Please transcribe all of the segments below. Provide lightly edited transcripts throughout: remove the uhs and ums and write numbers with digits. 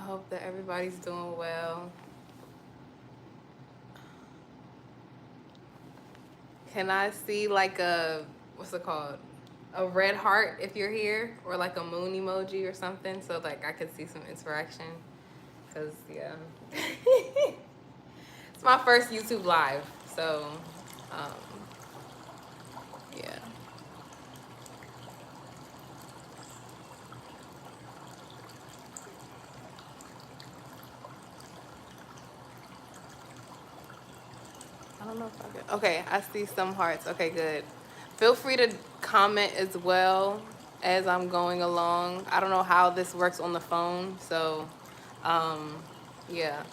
hope that everybody's doing well. Can I see like a, what's it called? A red heart if you're here, or like a moon emoji or something, so like I could see some interaction. Cause yeah, it's my first YouTube live, so um, yeah. I don't know if I could. Okay, I see some hearts. Okay, good. Feel free to comment as well as I'm going along. I don't know how this works on the phone, so um, yeah.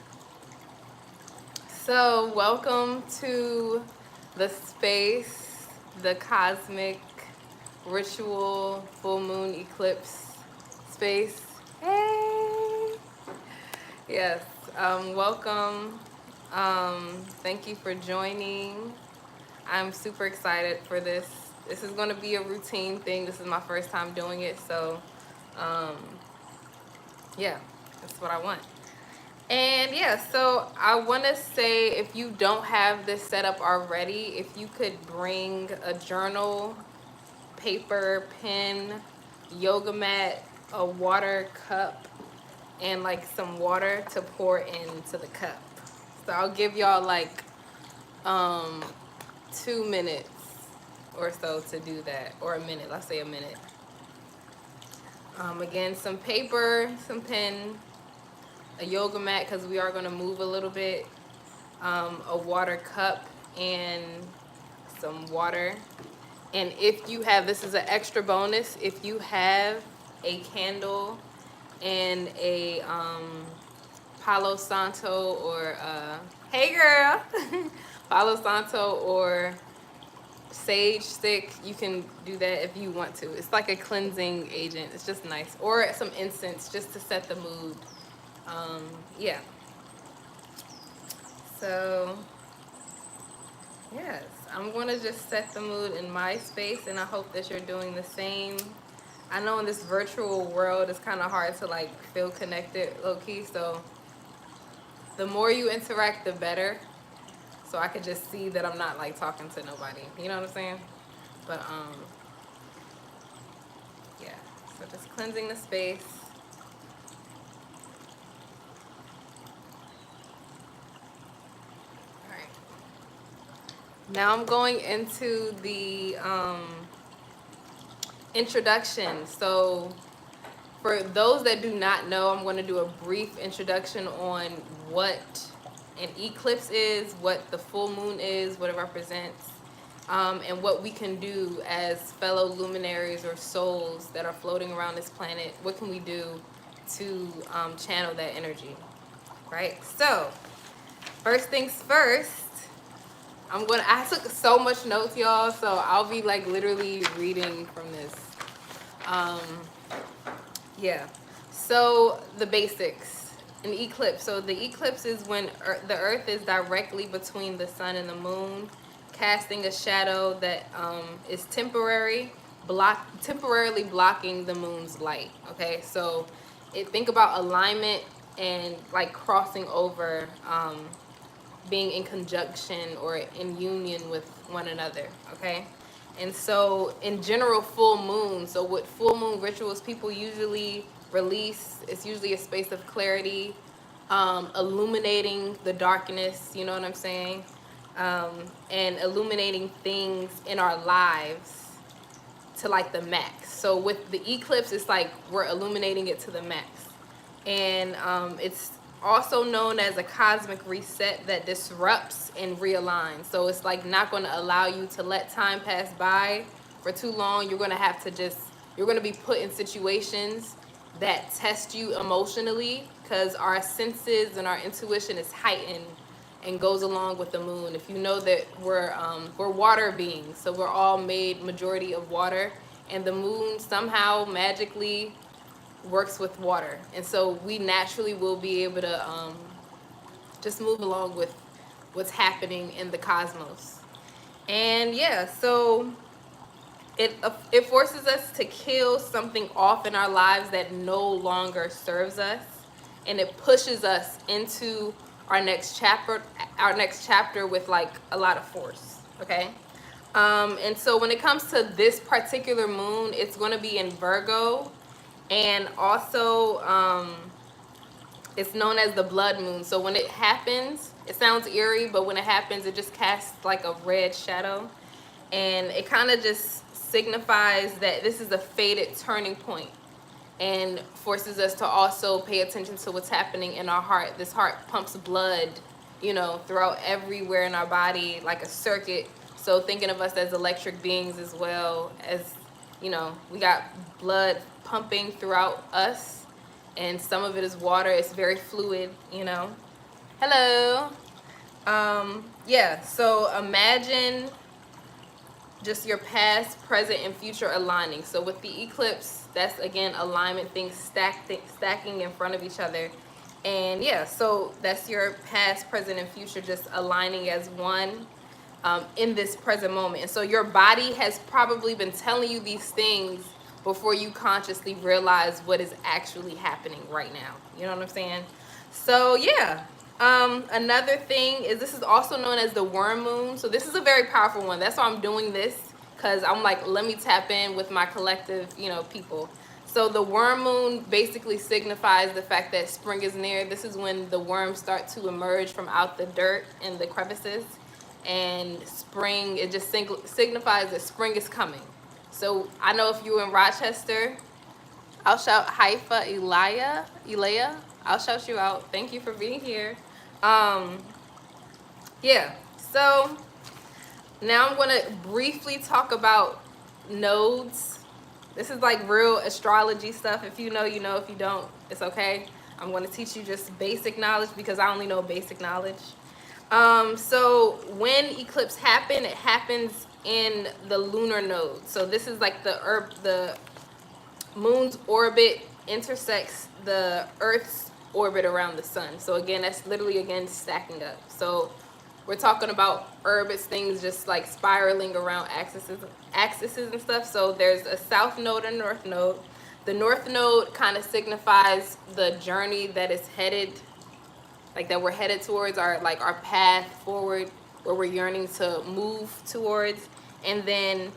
So, welcome to the space, the cosmic ritual full moon eclipse space. Hey! Yes, welcome. Thank you for joining. I'm super excited for this. This is going to be a routine thing. This is my first time doing it, so um, yeah, that's what I want. And yeah, so I want to say, if you don't have this set up already, if you could bring a journal, paper, pen, yoga mat, a water cup, and like some water to pour into the cup. So I'll give y'all like um 2 minutes or so to do that, or a minute. Let's say a minute. Again, some paper, some pen, a yoga mat because we are going to move a little bit, a water cup, and some water. And if you have, this is an extra bonus, if you have a candle and a Palo Santo or hey girl, Palo Santo or sage stick, you can do that if you want to. It's like a cleansing agent. It's just nice. Or some incense just to set the mood. Yeah. So yes, I'm gonna just set the mood in my space, and I hope that you're doing the same. I know in this virtual world it's kind of hard to like feel connected low-key, so the more you interact the better, so I could just see that I'm not like talking to nobody, you know what I'm saying? But yeah, so just cleansing the space. All right, now I'm going into the introduction. So for those that do not know, I'm going to do a brief introduction on what an eclipse is, what the full moon is, what it represents, and what we can do as fellow luminaries or souls that are floating around this planet. What can we do to channel that energy, right? So first things first, I took so much notes, y'all, so I'll be like literally reading from this. Um, Yeah. So the basics. An eclipse. So the eclipse is when the Earth is directly between the sun and the moon, casting a shadow that is temporarily blocking the moon's light. Okay. So think about alignment and like crossing over, being in conjunction or in union with one another. Okay. And so in general, full moon, so what full moon rituals people usually release, it's usually a space of clarity, illuminating the darkness, you know what I'm saying? And illuminating things in our lives to like the max. So with the eclipse, it's like we're illuminating it to the max. And it's also known as a cosmic reset that disrupts and realigns. So it's like not going to allow you to let time pass by for too long. You're going to have to you're going to be put in situations that test you emotionally, because our senses and our intuition is heightened and goes along with the moon. If you know that we're water beings, so we're all made majority of water, and the moon somehow magically works with water, and so we naturally will be able to just move along with what's happening in the cosmos. And yeah, so it forces us to kill something off in our lives that no longer serves us, and it pushes us into our next chapter with like a lot of force. Okay. And so when it comes to this particular moon, it's going to be in Virgo, and also it's known as the blood moon. So when it happens, it sounds eerie, but when it happens, it just casts like a red shadow, and it kind of just signifies that this is a fated turning point, and forces us to also pay attention to what's happening in our heart. This heart pumps blood, you know, throughout everywhere in our body like a circuit. So thinking of us as electric beings as well, as, you know, we got blood pumping throughout us, and some of it is water. It's very fluid, you know. Hello. Yeah, so imagine just your past, present, and future aligning. So with the eclipse, that's again alignment, things stacking in front of each other. And yeah, so that's your past, present, and future just aligning as one in this present moment. And so your body has probably been telling you these things before you consciously realize what is actually happening right now. You know what I'm saying? So yeah. Another thing is, this is also known as the worm moon. So this is a very powerful one. That's why I'm doing this, because I'm like, let me tap in with my collective, you know, people. So the worm moon basically signifies the fact that spring is near. This is when the worms start to emerge from out the dirt and the crevices. And spring, it just signifies that spring is coming. So I know if you're in Rochester, I'll shout Haifa, Elia. I'll shout you out. Thank you for being here. Yeah, so now I'm going to briefly talk about nodes. This is like real astrology stuff. If you know, you know. If you don't, it's okay. I'm going to teach you just basic knowledge, because I only know basic knowledge. So when eclipse happen, it happens in the lunar node. So this is like the moon's orbit intersects the Earth's orbit around the sun. So again, that's literally again stacking up. So we're talking about orbits, things just like spiraling around axes and stuff. So there's a south node and north node. The north node kind of signifies the journey that is headed, like that we're headed towards, our path forward, where we're yearning to move towards. And then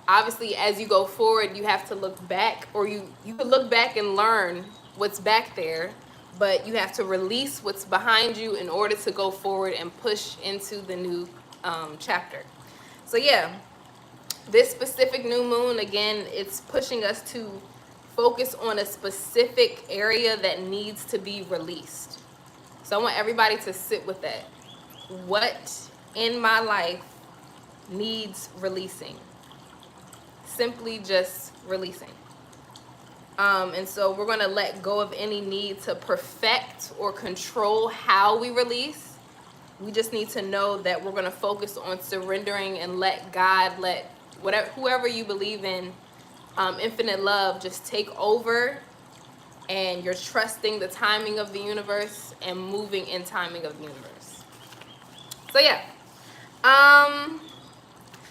obviously as you go forward, you have to look back, or you could look back and learn what's back there, but you have to release what's behind you in order to go forward and push into the new chapter. So yeah, this specific new moon, again, it's pushing us to focus on a specific area that needs to be released. So I want everybody to sit with that. What in my life needs releasing? Simply just releasing. And so we're going to let go of any need to perfect or control how we release. We just need to know that we're going to focus on surrendering and let God, let whoever you believe in, infinite love, just take over. And you're trusting the timing of the universe and moving in timing of the universe. So yeah.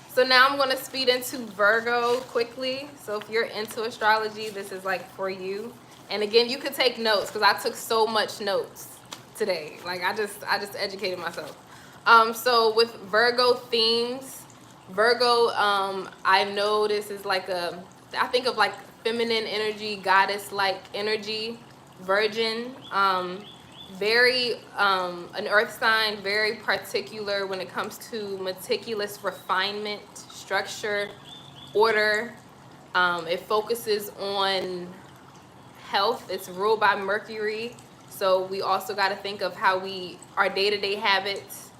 So now I'm going to speed into Virgo quickly. So if you're into astrology, this is like for you. And again, you could take notes, because I took so much notes today. Like I just educated myself. So with Virgo themes, Virgo, I know this is like I think of like feminine energy, goddess-like energy, virgin, very an earth sign, very particular when it comes to meticulous refinement, structure, order. It focuses on health. It's ruled by Mercury, so we also got to think of how our day-to-day habits,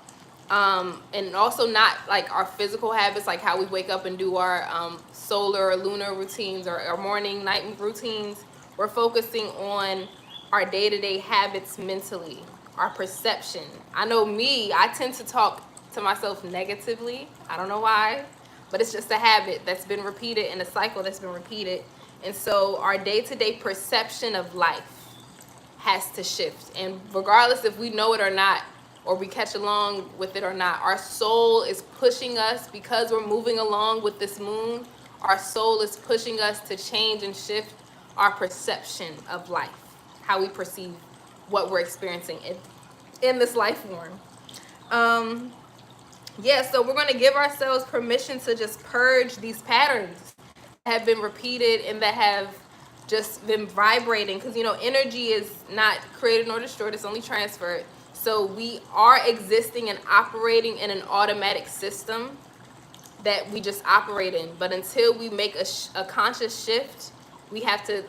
and also not like our physical habits, like how we wake up and do our solar or lunar routines, or our morning, night routines. We're focusing on our day-to-day habits mentally, our perception. I know me, I tend to talk to myself negatively. I don't know why, but it's just a habit that's been repeated, in a cycle that's been repeated. And so our day-to-day perception of life has to shift. And regardless if we know it or not, or we catch along with it or not, our soul is pushing us, because we're moving along with this moon. Our soul is pushing us to change and shift our perception of life, how we perceive what we're experiencing in this life form. Yeah, so we're going to give ourselves permission to just purge these patterns that have been repeated and that have just been vibrating, because energy is not created nor destroyed, it's only transferred. So we are existing and operating in an automatic system that we just operate in, but until we make a conscious shift, we have to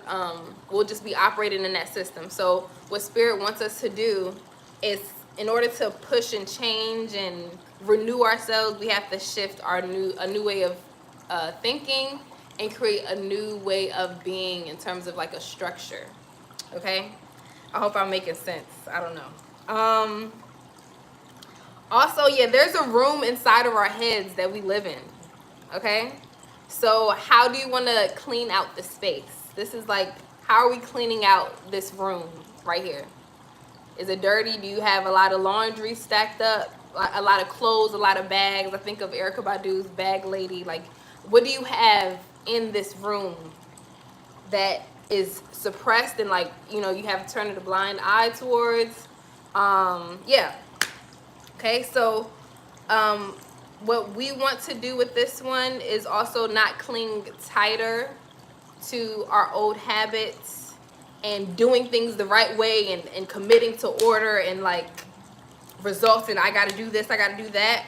we'll just be operating in that system. So what spirit wants us to do is, in order to push and change and renew ourselves, we have to shift a new way of thinking and create a new way of being in terms of like a structure. Okay, I hope I'm making sense. I don't know. Also, yeah, there's a room inside of our heads that we live in. Okay, so how do you want to clean out the space? This is like, how are we cleaning out this room right here? Is it dirty? Do you have a lot of laundry stacked up? A lot of clothes, a lot of bags? I think of Erykah Badu's Bag Lady. Like, what do you have in this room that is suppressed and like, you have to turn a blind eye towards? Yeah. Okay, so what we want to do with this one is also not cling tighter to our old habits and doing things the right way and committing to order and like results, and I got to do this, I got to do that.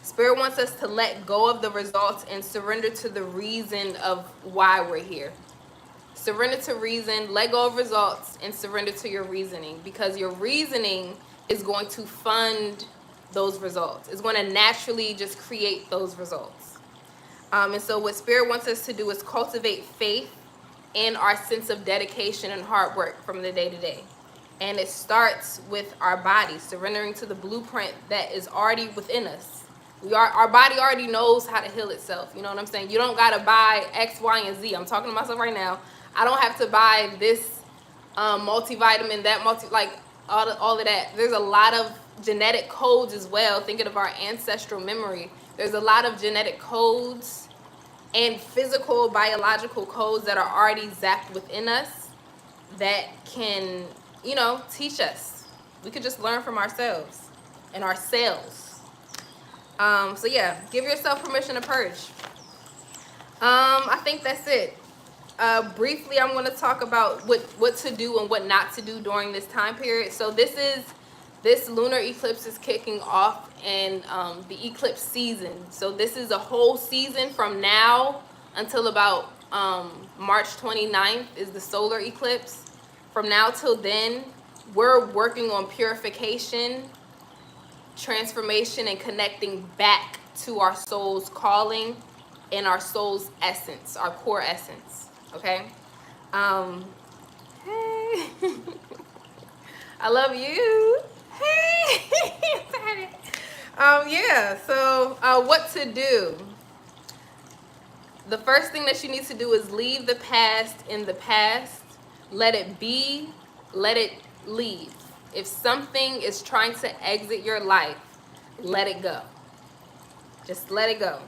Spirit wants us to let go of the results and surrender to the reason of why we're here. Surrender to reason, let go of results, and surrender to your reasoning, because your reasoning is going to fund those results. It's going to naturally just create those results. And so what Spirit wants us to do is cultivate faith in our sense of dedication and hard work from the day to day. And it starts with our body, surrendering to the blueprint that is already within us. Our body already knows how to heal itself. You know what I'm saying? You don't got to buy X, Y, and Z. I'm talking to myself right now. I don't have to buy this multivitamin, that all of that. There's a lot of genetic codes as well. Thinking of our ancestral memory, there's a lot of genetic codes and physical, biological codes that are already zapped within us that can, teach us. We could just learn from ourselves and our cells. So yeah, give yourself permission to purge. I think that's it. Briefly, I'm going to talk about what to do and what not to do during this time period. So this lunar eclipse is kicking off in the eclipse season. So this is a whole season from now until about March 29th is the solar eclipse. From now till then, we're working on purification, transformation, and connecting back to our soul's calling and our soul's essence, our core essence. Okay? Hey. I love you. Hey. Yeah, so what to do? The first thing that you need to do is leave the past in the past. Let it be, let it leave. If something is trying to exit your life, let it go. Just let it go.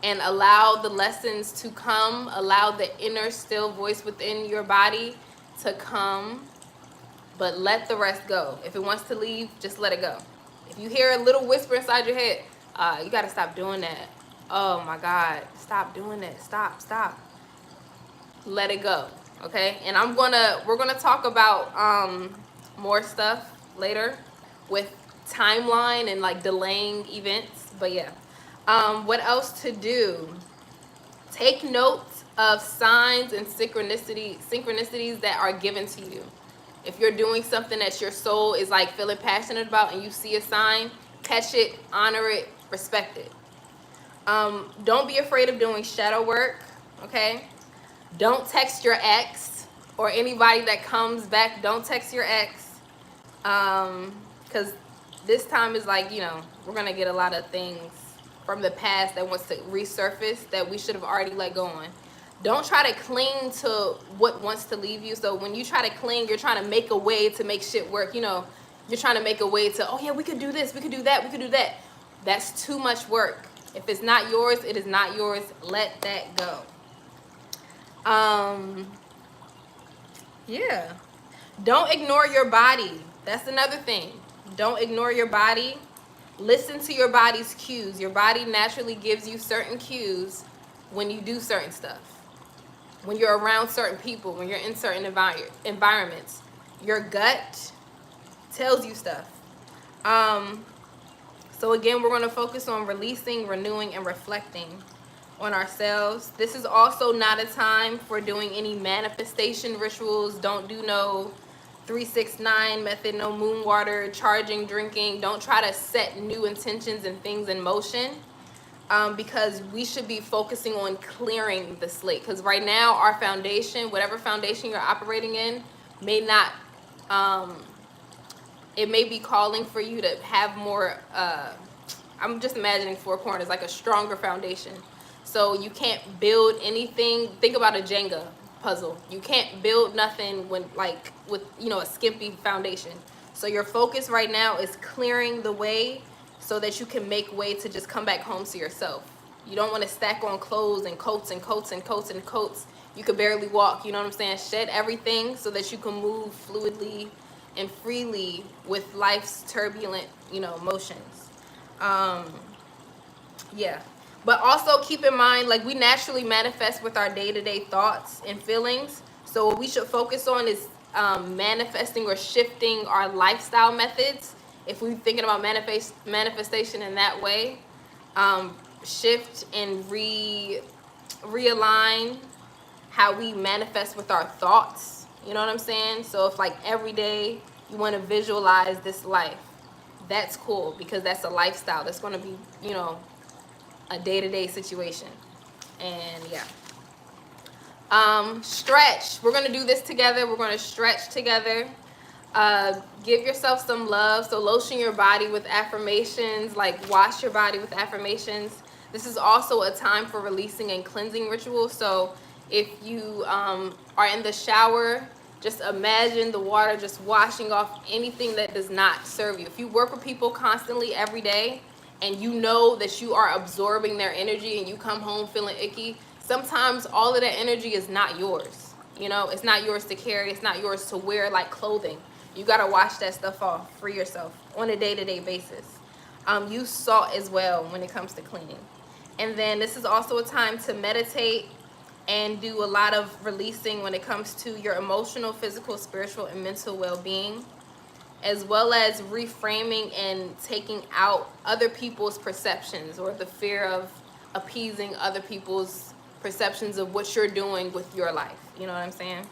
And allow the lessons to come. Allow the inner still voice within your body to come. But let the rest go. If it wants to leave, just let it go. If you hear a little whisper inside your head, you got to stop doing that. Oh my God, stop doing that. Stop. Let it go. Okay? And we're gonna talk about more stuff later with timeline and like delaying events. But yeah. What else to do? Take note of signs and synchronicities that are given to you. If you're doing something that your soul is like feeling passionate about and you see a sign, catch it, honor it, respect it. Don't be afraid of doing shadow work, okay? Don't text your ex or anybody that comes back. Don't text your ex, because this time is like, we're going to get a lot of things from the past that wants to resurface that we should have already let go on. Don't try to cling to what wants to leave you. So when you try to cling, you're trying to make a way to make shit work. You're trying to make a way to, oh yeah, we could do this, we could do that, we could do that. That's too much work. If it's not yours, it is not yours. Let that go. Yeah. Don't ignore your body. That's another thing. Don't ignore your body. Listen to your body's cues. Your body naturally gives you certain cues when you do certain stuff. When you're around certain people, when you're in certain environments. Your gut tells you stuff. So again, we're going to focus on releasing, renewing, and reflecting on ourselves. This is also not a time for doing any manifestation rituals. Don't do no 369 method, no moon water, charging, drinking. Don't try to set new intentions and things in motion, because we should be focusing on clearing the slate. Because right now, our foundation, whatever foundation you're operating in, may not, it may be calling for you to have more, I'm just imagining four corners, like a stronger foundation. So you can't build anything. Think about a Jenga puzzle. You can't build nothing when, like, with, you know, a skimpy foundation. So your focus right now is clearing the way so that you can make way to just come back home to yourself. You don't want to stack on clothes and coats and coats and coats and coats. You could barely walk, you know what I'm saying? Shed everything so that you can move fluidly and freely with life's turbulent, you know, motions. Yeah. But also keep in mind, like, we naturally manifest with our day-to-day thoughts and feelings. So what we should focus on is manifesting or shifting our lifestyle methods. If we're thinking about manifestation in that way, shift and realign how we manifest with our thoughts. You know what I'm saying? So if, like, every day you want to visualize this life, that's cool, because that's a lifestyle. That's going to be, you know, a day-to-day situation. And yeah. Stretch. We're going to do this together. We're going to stretch together. Give yourself some love. So lotion your body with affirmations, like wash your body with affirmations. This is also a time for releasing and cleansing rituals. So if you are in the shower, just imagine the water just washing off anything that does not serve you. If you work with people constantly every day and you know that you are absorbing their energy and you come home feeling icky, sometimes all of that energy is not yours. You know, it's not yours to carry. It's not yours to wear like clothing. You got to wash that stuff off for yourself on a day-to-day basis. Use salt as well when it comes to cleaning. And then this is also a time to meditate and do a lot of releasing when it comes to your emotional, physical, spiritual, and mental well-being, as well as reframing and taking out other people's perceptions or the fear of appeasing other people's perceptions of what you're doing with your life. You know what I'm saying?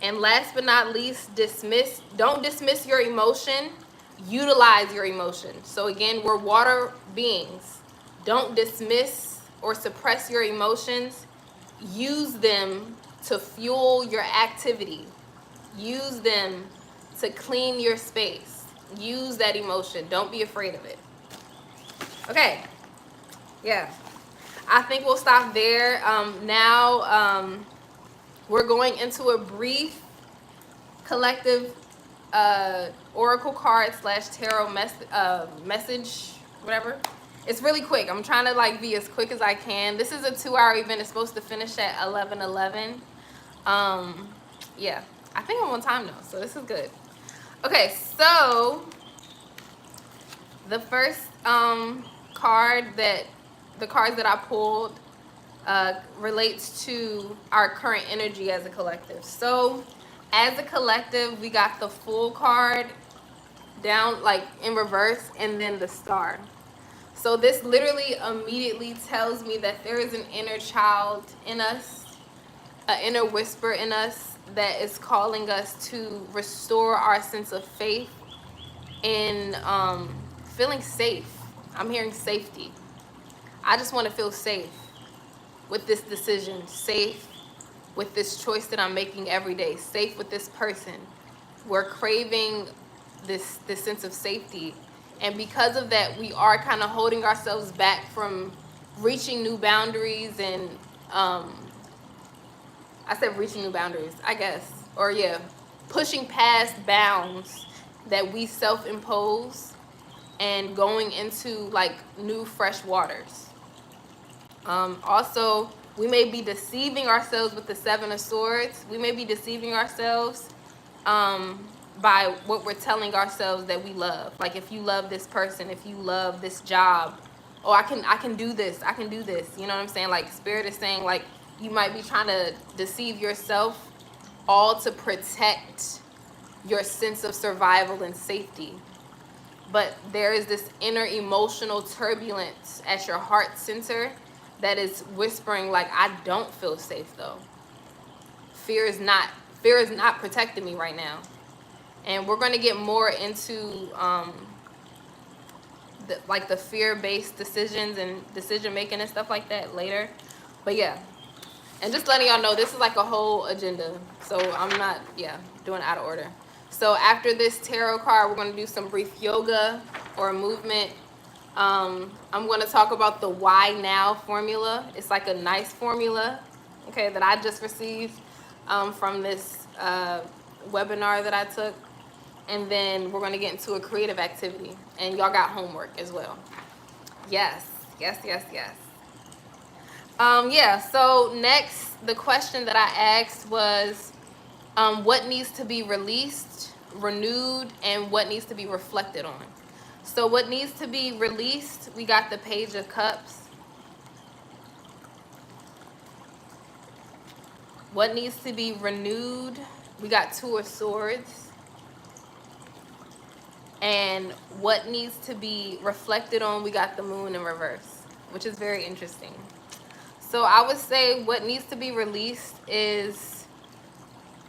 And last but not least, don't dismiss your emotion, utilize your emotion. So again, we're water beings. Don't dismiss or suppress your emotions. Use them to fuel your activity. Use them to clean your space. Use that emotion. Don't be afraid of it. Okay. Yeah. I think we'll stop there. Now we're going into a brief collective oracle card / tarot message, whatever. It's really quick. I'm trying to like be as quick as I can. This is a 2-hour event. It's supposed to finish at 11:11. Yeah, I think I'm on time though, so this is good. Okay, so the first cards that I pulled relates to our current energy as a collective. So as a collective, we got the Fool card down like in reverse and then the Star. So this literally immediately tells me that there is an inner child in us, an inner whisper in us that is calling us to restore our sense of faith in feeling safe. I'm hearing safety. I just want to feel safe with this decision, safe with this choice that I'm making every day, safe with this person. We're craving this sense of safety. And because of that, we are kind of holding ourselves back from reaching new boundaries and, I said reaching new boundaries, I guess. Or yeah, pushing past bounds that we self-impose and going into like new fresh waters. Also, we may be deceiving ourselves with the 7 of Swords. We may be deceiving ourselves by what we're telling ourselves that we love. Like if you love this person, if you love this job, oh, I can do this, I can do this. You know what I'm saying? Like Spirit is saying, like you might be trying to deceive yourself, all to protect your sense of survival and safety. But there is this inner emotional turbulence at your heart center that is whispering like, I don't feel safe though. Fear is not protecting me right now. And we're going to get more into the fear-based decisions and decision making and stuff like that later. But yeah, and just letting y'all know, this is like a whole agenda, so I'm not doing it out of order. So after this tarot card, we're going to do some brief yoga or movement. I'm going to talk about the why now formula. It's like a nice formula, okay, that I just received from this webinar that I took. And then we're going to get into a creative activity. And y'all got homework as well. Yes. So next, the question that I asked was, what needs to be released, renewed, and what needs to be reflected on? So what needs to be released, we got the Page of Cups. What needs to be renewed, we got Two of Swords. And what needs to be reflected on, we got the Moon in reverse, which is very interesting. So I would say what needs to be released is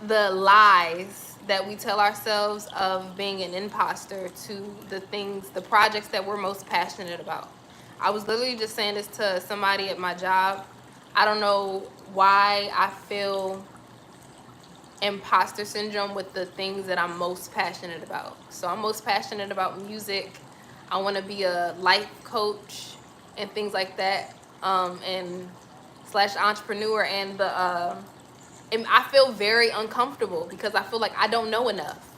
the lies that we tell ourselves of being an imposter to the things, the projects that we're most passionate about. I was literally just saying this to somebody at my job. I don't know why I feel imposter syndrome with the things that I'm most passionate about. So I'm most passionate about music. I want to be a life coach and things like that, and / entrepreneur. And and I feel very uncomfortable because I feel like I don't know enough.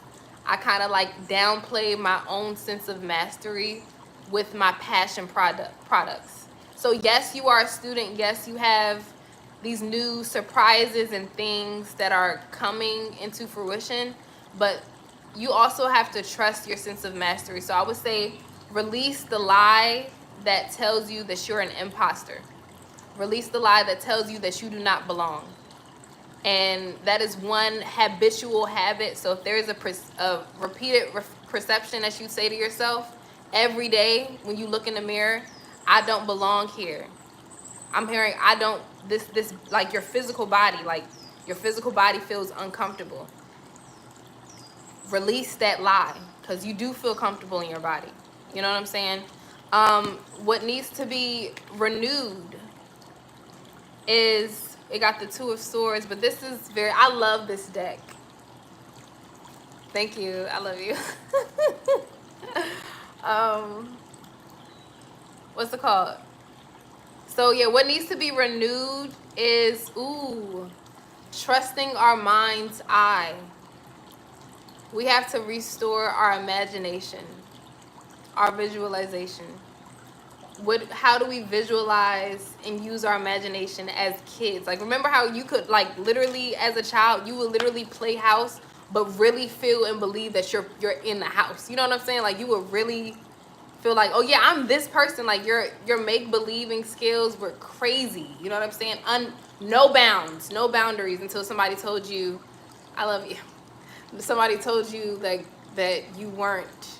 I kind of like downplay my own sense of mastery with my passion products. So yes, you are a student. Yes, you have these new surprises and things that are coming into fruition, but you also have to trust your sense of mastery. So I would say release the lie that tells you that you're an imposter. Release the lie that tells you that you do not belong. And that is one habitual habit. So if there is a repeated perception that you say to yourself every day when you look in the mirror, I don't belong here. I'm hearing this like your physical body feels uncomfortable. Release that lie, because you do feel comfortable in your body. You know what I'm saying? What needs to be renewed is, it got the Two of Swords, but this is I love this deck. Thank you. I love you. What's it called? So yeah, what needs to be renewed is, trusting our mind's eye. We have to restore our imagination, our visualization. How do we visualize and use our imagination as kids? Like, remember how you could, like, literally as a child, you would literally play house, but really feel and believe that you're in the house. You know what I'm saying? Like, you would really feel like, oh yeah, I'm this person. Like your make-believing skills were crazy. You know what I'm saying? No bounds, no boundaries, until somebody told you, I love you. Somebody told you that you weren't,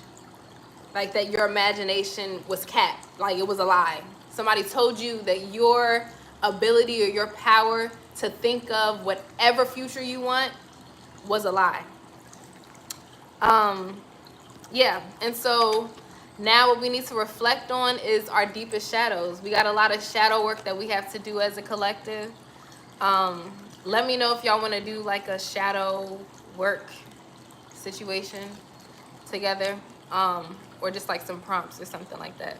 like that your imagination was capped, like it was a lie. Somebody told you that your ability or your power to think of whatever future you want was a lie. Yeah, and so now what we need to reflect on is our deepest shadows. We got a lot of shadow work that we have to do as a collective. Let me know if y'all want to do like a shadow work situation together, or just like some prompts or something like that.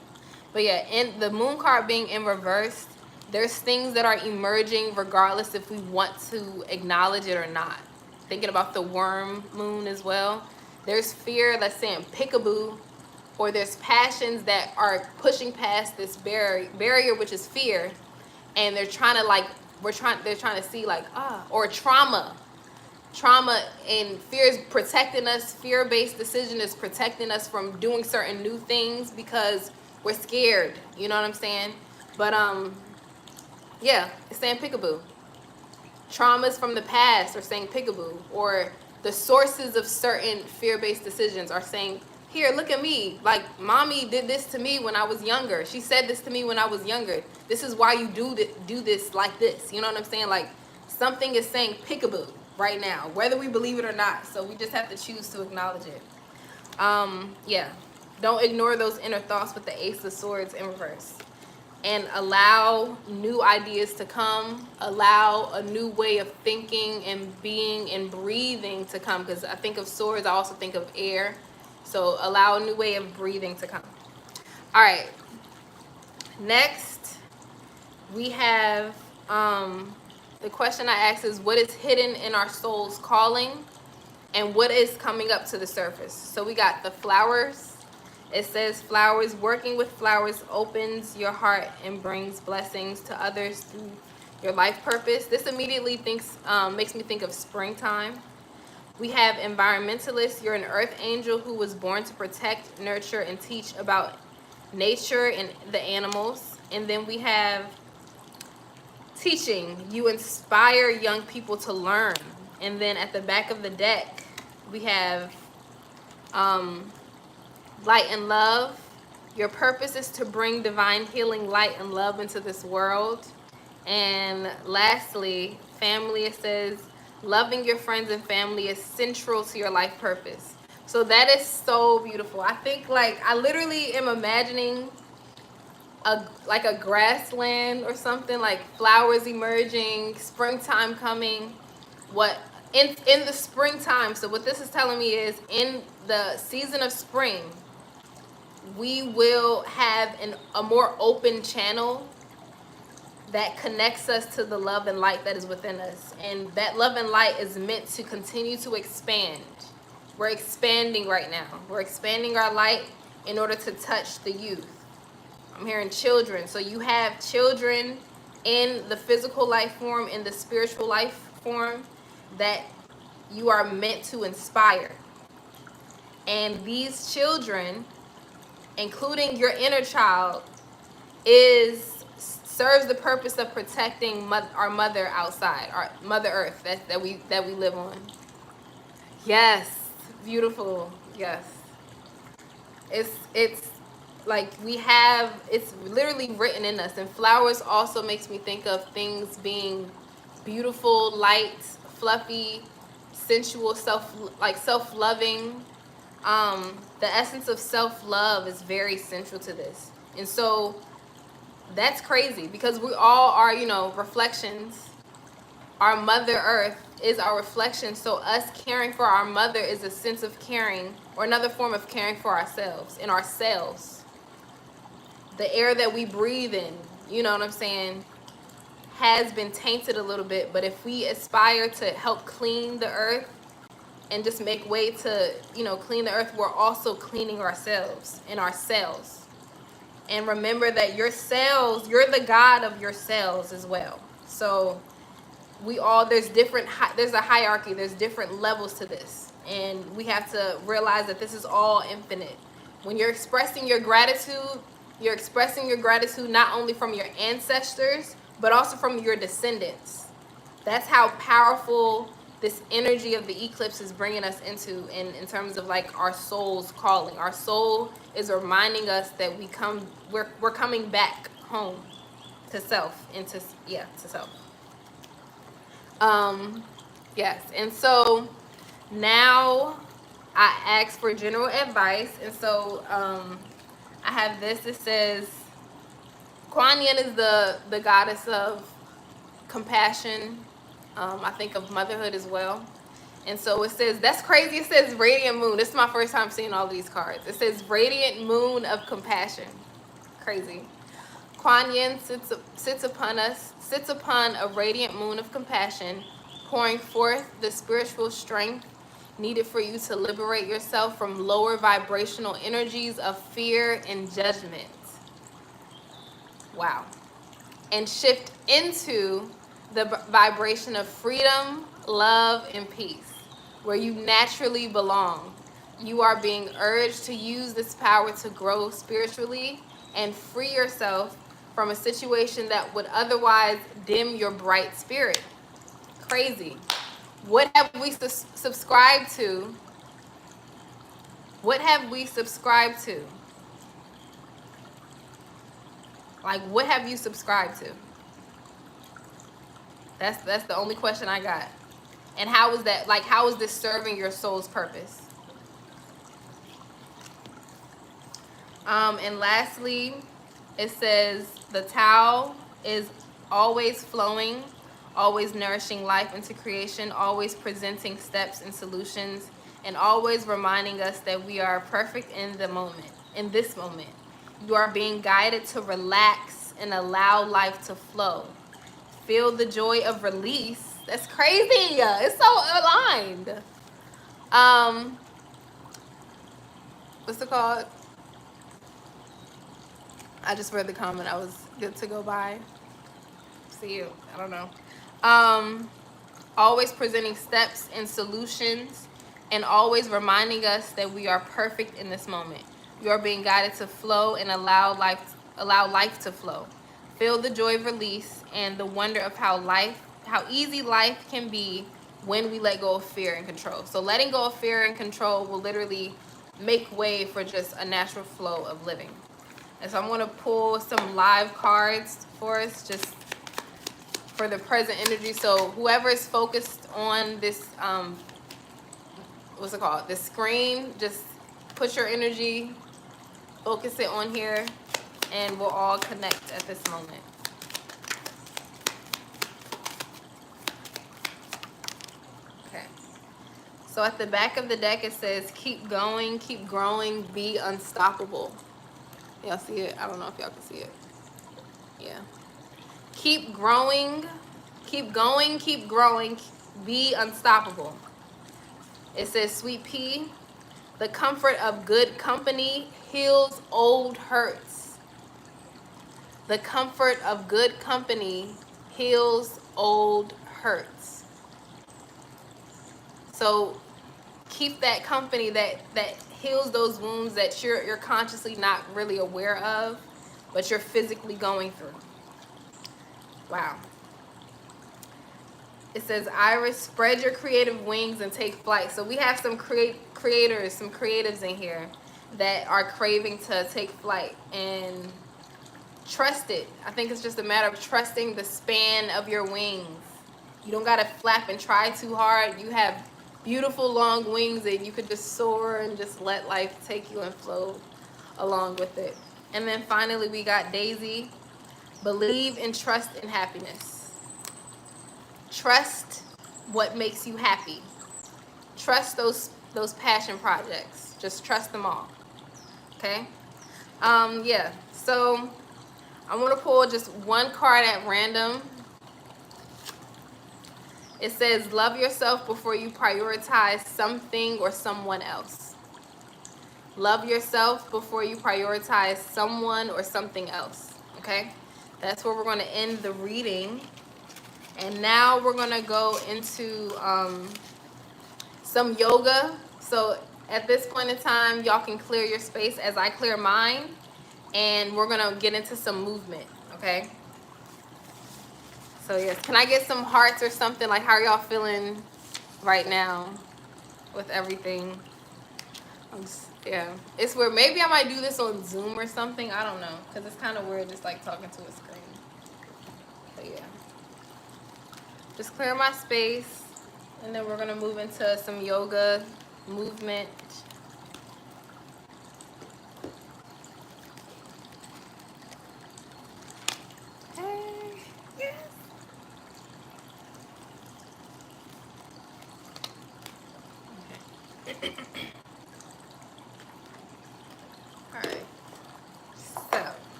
But yeah, in the Moon card being in reverse, there's things that are emerging regardless if we want to acknowledge it or not. Thinking about the worm moon as well. There's fear that's saying peekaboo, or there's passions that are pushing past this barrier, which is fear, and they're trying to like, they're trying to see like, or trauma trauma and fear is protecting us. Fear-based decision is protecting us from doing certain new things because we're scared. You know what I'm saying? But yeah, it's saying peekaboo. Traumas from the past are saying peekaboo, or the sources of certain fear-based decisions are saying, here, look at me. Like, mommy did this to me when I was younger. She said this to me when I was younger. This is why you do this like this. You know what I'm saying? Like, something is saying peekaboo right now, whether we believe it or not. So we just have to choose to acknowledge it. Yeah. Don't ignore those inner thoughts with the Ace of Swords in reverse. And allow new ideas to come. Allow a new way of thinking and being and breathing to come. Because I think of swords, I also think of air. So allow a new way of breathing to come. All right. Next, we have the question I asked is, what is hidden in our soul's calling? And what is coming up to the surface? So we got the flowers. It says, flowers, working with flowers opens your heart and brings blessings to others through your life purpose. This immediately makes me think of springtime. We have environmentalists. You're an earth angel who was born to protect, nurture, and teach about nature and the animals. And then we have teaching. You inspire young people to learn. And then at the back of the deck, we have light and love. Your purpose is to bring divine healing, light, and love into this world. And lastly, family. It says, loving your friends and family is central to your life purpose. So that is so beautiful. I think, like, I literally am imagining like a grassland or something, like flowers emerging, springtime coming. What in the springtime. So what this is telling me is, in the season of spring, we will have a more open channel that connects us to the love and light that is within us. And that love and light is meant to continue to expand. We're expanding right now. We're expanding our light in order to touch the youth. I'm hearing children. So you have children in the physical life form, in the spiritual life form, that you are meant to inspire. And these children, including your inner child, serves the purpose of protecting our mother outside, our Mother Earth that we live on. Yes, beautiful. Yes, it's like it's literally written in us. And flowers also makes me think of things being beautiful, light, fluffy, sensual, self-loving. The essence of self-love is very central to this. And so that's crazy, because we all are, reflections. Our Mother Earth is our reflection. So us caring for our mother is a sense of caring, or another form of caring for ourselves, in ourselves. The air that we breathe in, you know what I'm saying, has been tainted a little bit. But if we aspire to help clean the earth and just make way to, clean the earth, we're also cleaning ourselves and our cells. And remember that your cells, you're the God of your cells as well. So there's a hierarchy, there's different levels to this. And we have to realize that this is all infinite. When you're expressing your gratitude not only from your ancestors, but also from your descendants. That's how powerful this energy of the eclipse is bringing us into, in terms of like our soul's calling. Our soul is reminding us that we're coming back home to self, to self. Yes, and so now I asked for general advice, and so I have this. It says, Kuan Yin is the goddess of compassion. I think of motherhood as well. And so it says, that's crazy. It says radiant moon. This is my first time seeing all of these cards. It says radiant moon of compassion. Crazy. Kuan Yin sits upon a radiant moon of compassion, pouring forth the spiritual strength needed for you to liberate yourself from lower vibrational energies of fear and judgment. Wow. And shift into the vibration of freedom, love, and peace, where you naturally belong. You are being urged to use this power to grow spiritually and free yourself from a situation that would otherwise dim your bright spirit. Crazy. What have we subscribed to? What have we subscribed to? Like, what have you subscribed to? That's the only question I got. And how is that, like, how is this serving your soul's purpose? And lastly, it says the Tao is always flowing, always nourishing life into creation, always presenting steps and solutions, and always reminding us that we are perfect in the moment, in this moment. You are being guided to relax and allow life to flow. Feel the joy of release. That's crazy. It's so aligned. What's it called? I just read the comment. I was good to go by. See you. I don't know. Always presenting steps and solutions, and always reminding us that we are perfect in this moment. You are being guided to flow and allow life to flow. Feel the joy of release and the wonder of how easy life can be when we let go of fear and control. So letting go of fear and control will literally make way for just a natural flow of living. And so I'm going to pull some live cards for us, just for the present energy. So whoever is focused on this, what's it called? This screen, just put your energy, focus it on here, and we'll all connect at this moment. Okay. So at the back of the deck, it says, keep going, keep growing, be unstoppable. Y'all see it? I don't know if y'all can see it. Yeah. Keep growing, keep going, keep growing, be unstoppable. It says, sweet pea, the comfort of good company heals old hurts. The comfort of good company heals old hurts. So keep that company that heals those wounds that you're consciously not really aware of, but you're physically going through. Wow. It says, Iris, spread your creative wings and take flight. So we have some creators, some creatives in here that are craving to take flight, and trust it. I think it's just a matter of trusting the span of your wings. You don't got to flap and try too hard. You have beautiful long wings and you could just soar and just let life take you and flow along with it. And then finally we got Daisy, believe and trust in happiness. Trust what makes you happy. Trust those passion projects. Just trust them all. Okay? Yeah. So I'm gonna pull just one card at random. It says, love yourself before you prioritize something or someone else. Love yourself before you prioritize someone or something else. Okay? That's where we're going to end the reading. And now we're going to go into some yoga. So at this point in time, y'all can clear your space as I clear mine. And we're going to get into some movement. Okay? So yes, can I get some hearts or something? Like, how are y'all feeling right now with everything? Yeah, it's weird. Maybe I might do this on Zoom or something. I don't know, because it's kind of weird just like talking to a screen. But yeah, just clear my space, and then we're gonna move into some yoga movement.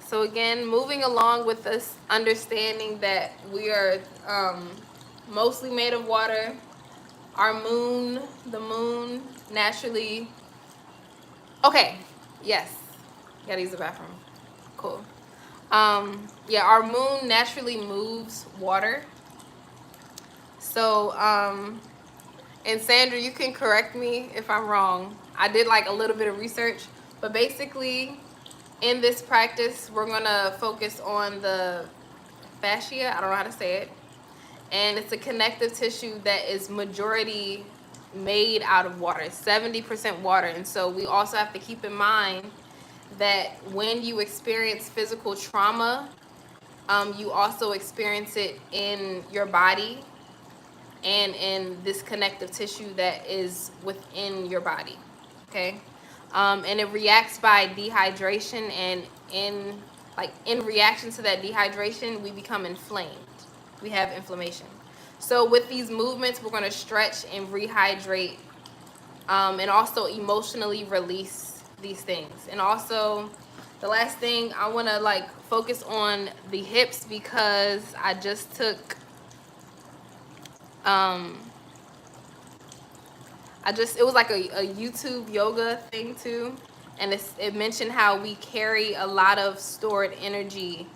So again, moving along with this understanding that we are mostly made of water. Our moon, the moon, naturally. Okay, yes. Gotta use the bathroom. Cool. Yeah, our moon naturally moves water. So, and Sandra, you can correct me if I'm wrong. I did like a little bit of research, but basically in this practice, we're gonna focus on the fascia. I don't know how to say it. And it's a connective tissue that is majority made out of water, 70% water. And so we also have to keep in mind that when you experience physical trauma, you also experience it in your body and in this connective tissue that is within your body, okay? And it reacts by dehydration, and in reaction to that dehydration, we become inflamed. We have inflammation. So with these movements, we're going to stretch and rehydrate, and also emotionally release these things. And also, the last thing, I want to like focus on the hips, because I just took it was like a YouTube yoga thing too, and it mentioned how we carry a lot of stored energy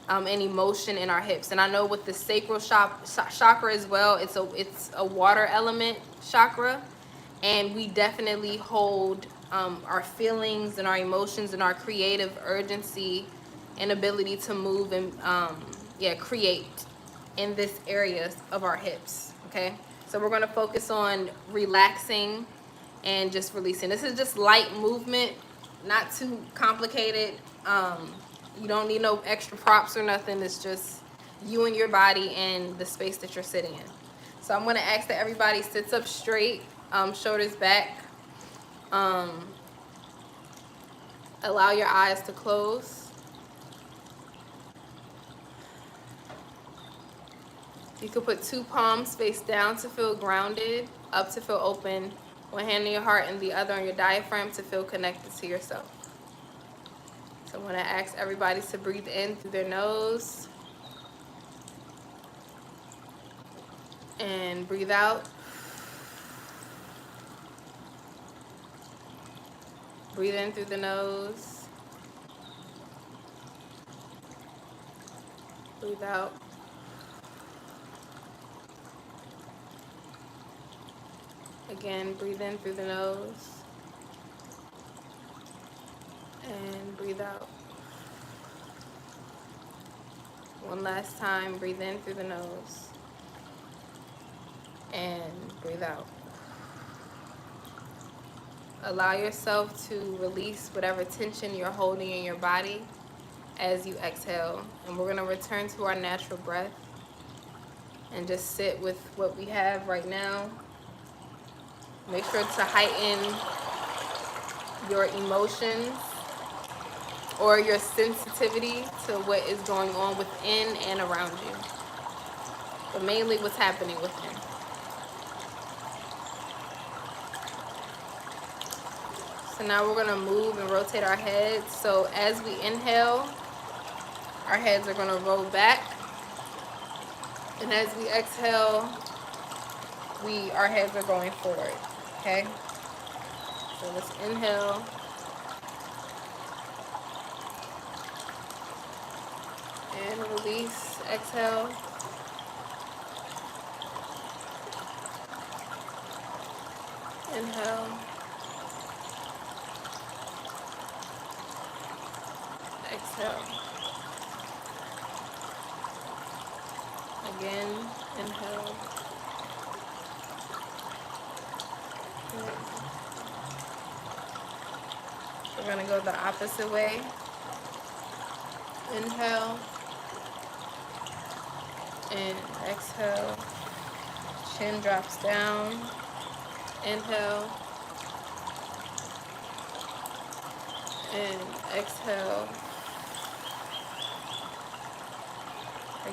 and emotion in our hips. And I know with the sacral chakra as well, it's a water element chakra, and we definitely hold our feelings and our emotions and our creative urgency and ability to move and create in this area of our hips, okay? So we're gonna focus on relaxing and just releasing. This is just light movement, not too complicated. You don't need no extra props or nothing. It's just you and your body and the space that you're sitting in. So I'm gonna ask that everybody sits up straight, shoulders back. Allow your eyes to close. You could put two palms face down to feel grounded, up to feel open, one hand on your heart and the other on your diaphragm to feel connected to yourself. So I'm going to ask everybody to breathe in through their nose and breathe out. Breathe in through the nose. Breathe out. Again, breathe in through the nose and breathe out. One last time, breathe in through the nose and breathe out. Allow yourself to release whatever tension you're holding in your body as you exhale. And we're going to return to our natural breath and just sit with what we have right now. Make sure to heighten your emotions or your sensitivity to what is going on within and around you, but mainly what's happening within. So now we're going to move and rotate our heads. So as we inhale, our heads are going to roll back, and as we exhale, our heads are going forward. Okay? So let's inhale. And release, exhale. Inhale. Exhale. Again, inhale. We're going to go the opposite way. Inhale. And exhale. Chin drops down. Inhale. And exhale.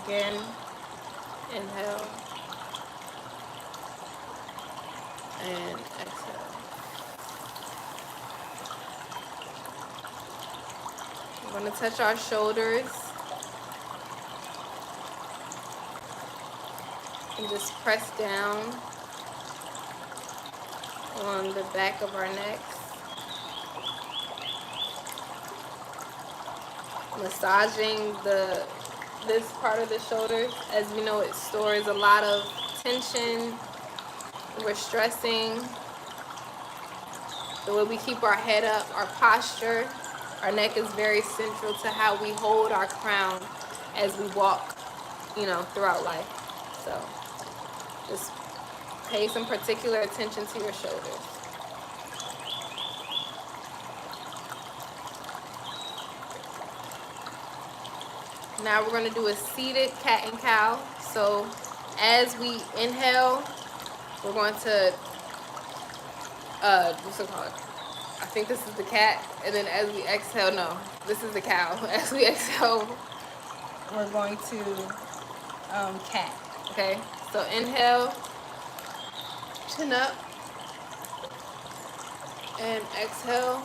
Again. Inhale. And exhale. We're going to touch our shoulders and just press down on the back of our necks, massaging this part of the shoulders. As we know, it stores a lot of tension, we're stressing, the way we keep our head up, our posture, our neck is very central to how we hold our crown as we walk, you know, throughout life. So just pay some particular attention to your shoulders. Now we're going to do a seated cat and cow. So as we inhale, we're going to, what's it called? I think this is the cat. And then as we exhale, no, this is the cow. As we exhale, we're going to cat. Okay, so inhale, chin up, and exhale.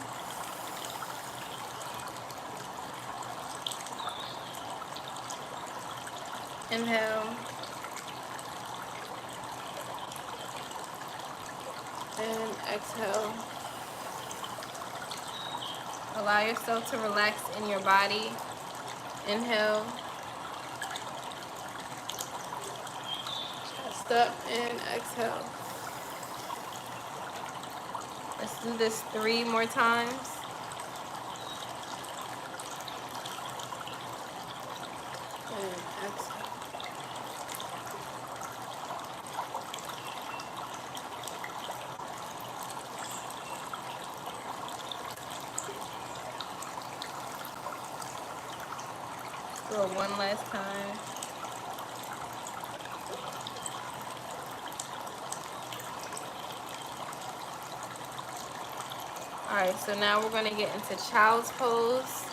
Inhale. And exhale. Allow yourself to relax in your body. Inhale. Chest up and exhale. Let's do this 3 more times. And exhale. Do it one last time. Alright, so now we're going to get into child's pose.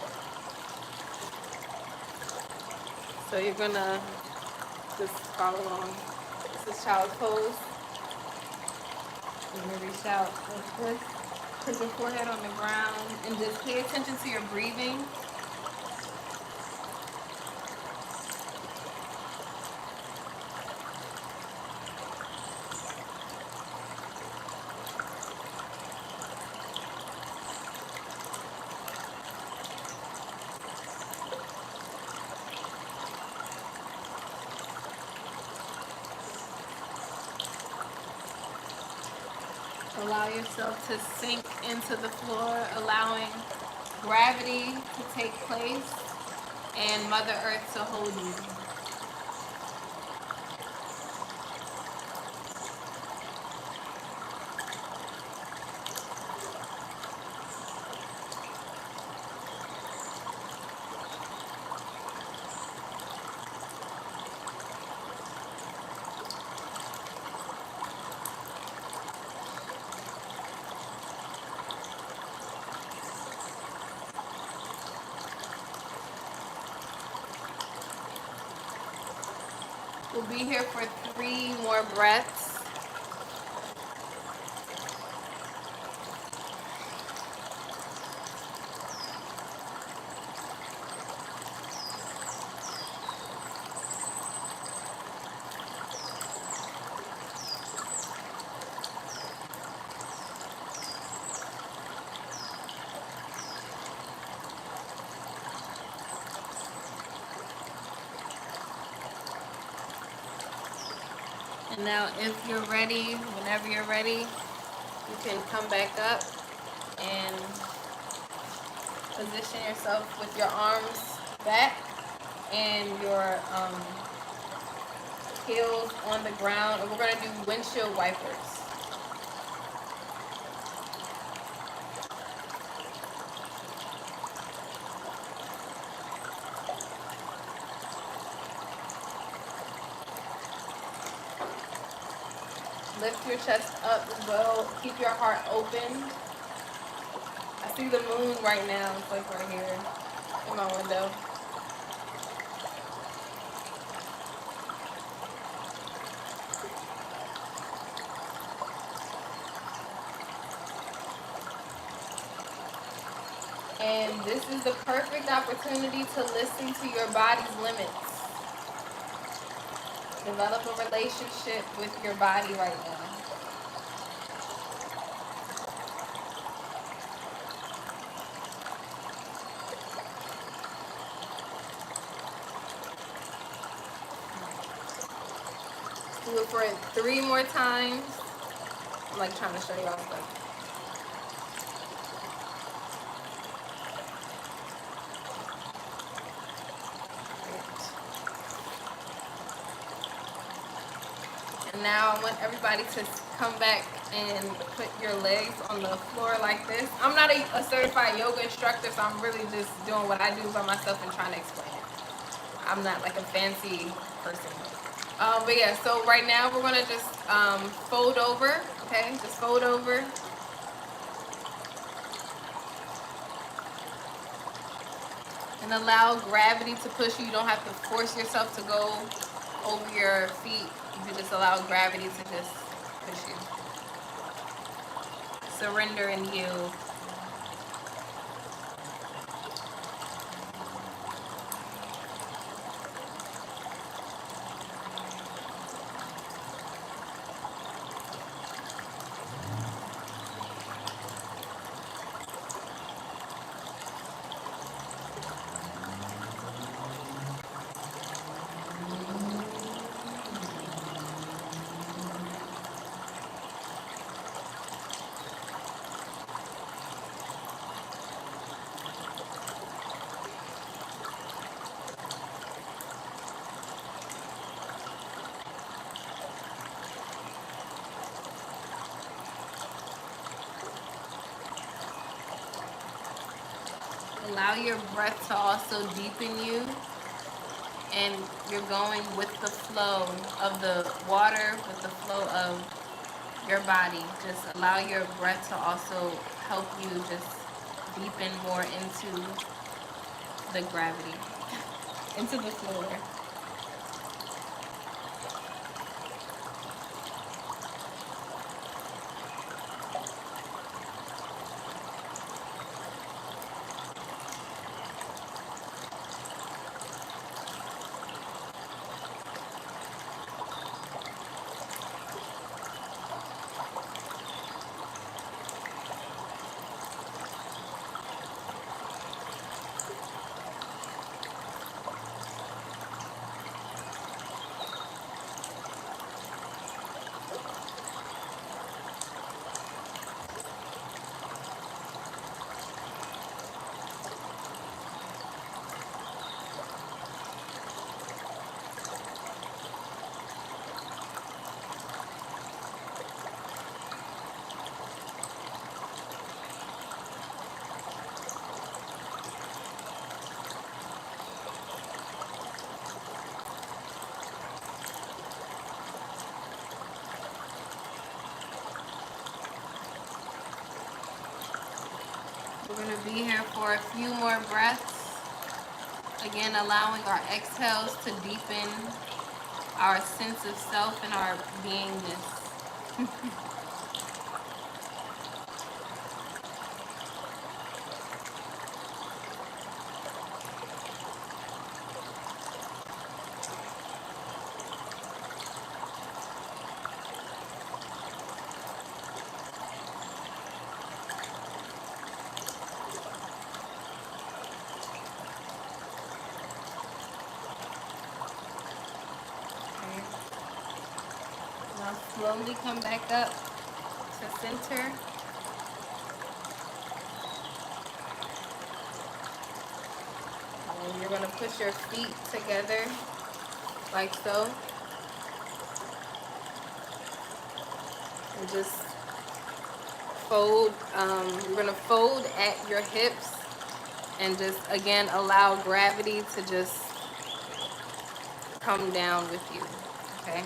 So you're going to just follow along. This is child's pose. You're going to reach out like this. Put your forehead on the ground and just pay attention to your breathing. Allow yourself to sink into the floor, allowing gravity to take place and Mother Earth to hold you. We'll be here for 3 more breaths. And now if you're ready, whenever you're ready, you can come back up and position yourself with your arms back and your heels on the ground. And we're going to do windshield wipers. Lift your chest up as well. Keep your heart open. I see the moon right now. It's like right here in my window. And this is the perfect opportunity to listen to your body's limits. Develop a relationship with your body right now. Do it for 3 more times. I'm like trying to show y'all stuff. And now I want everybody to come back and put your legs on the floor like this. I'm not a certified yoga instructor, so I'm really just doing what I do by myself and trying to explain it. I'm not like a fancy person. But yeah, so right now we're gonna just fold over, okay? Just fold over. And allow gravity to push you. You don't have to force yourself to go over your feet. You can just allow gravity to just push you. Surrender and yield. Allow your breath to also deepen you, and you're going with the flow of the water, with the flow of your body. Just allow your breath to also help you just deepen more into the gravity, into the floor. We're going to be here for a few more breaths. Again, allowing our exhales to deepen our sense of self and our beingness. Now slowly come back up to center. And you're going to push your feet together like so. And just fold. You're going to fold at your hips and just, again, allow gravity to just come down with you, okay?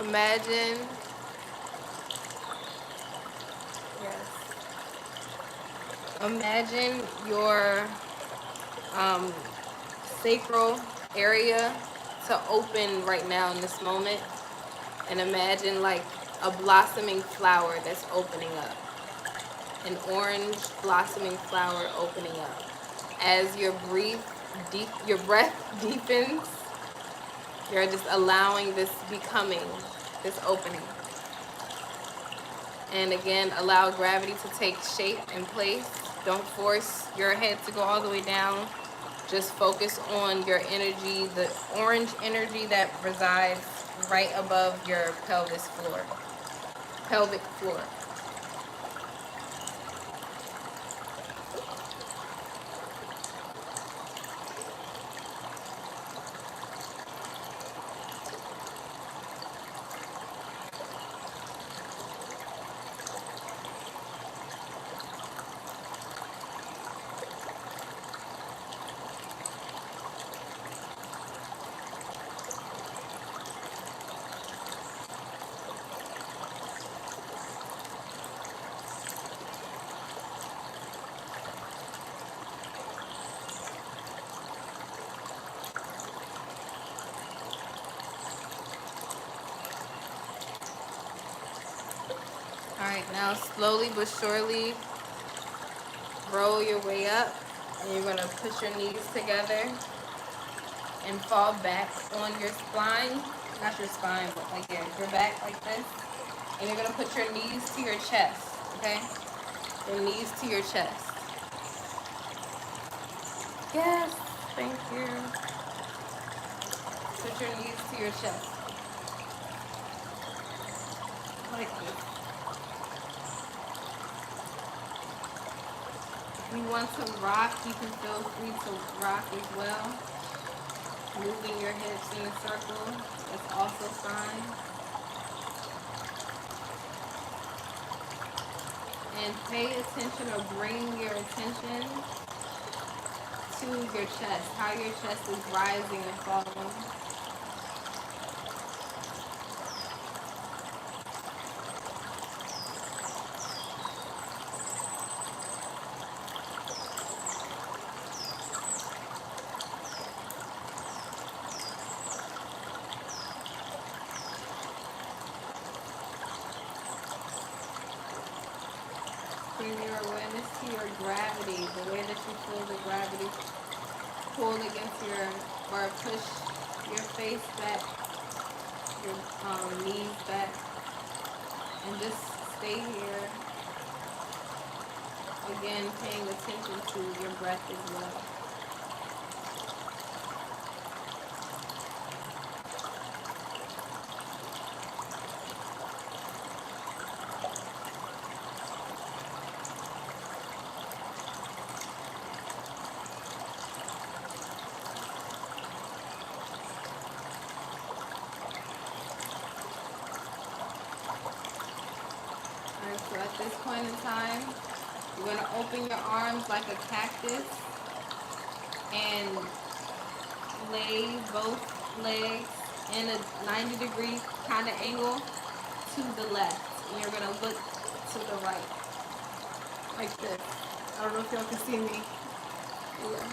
Imagine, yes, imagine your um, sacral area to open right now in this moment, and imagine like a blossoming flower that's opening up, an orange blossoming flower opening up. As your breath deepens, you're just allowing this becoming, this opening. And again, allow gravity to take shape and place. Don't force your head to go all the way down. Just focus on your energy, the orange energy that resides right above your pelvic floor. Alright, now slowly but surely roll your way up, and you're going to push your knees together and fall back on your spine. Not your spine, but like your back like this. And you're going to put your knees to your chest, okay? Your knees to your chest. Yes, thank you. Put your knees to your chest. Like this. If you want to rock, you can feel free to rock as well. Moving your hips in a circle, that's also fine. And pay attention, or bring your attention to your chest, how your chest is rising and falling. Bring your awareness to your gravity, the way that you feel the gravity pull against your, or push your face back, your knees back, and just stay here. Again, paying attention to your breath as well. So at this point in time, you're going to open your arms like a cactus and lay both legs in a 90-degree kind of angle to the left. And you're going to look to the right, like this. I don't know if y'all can see me. Yeah.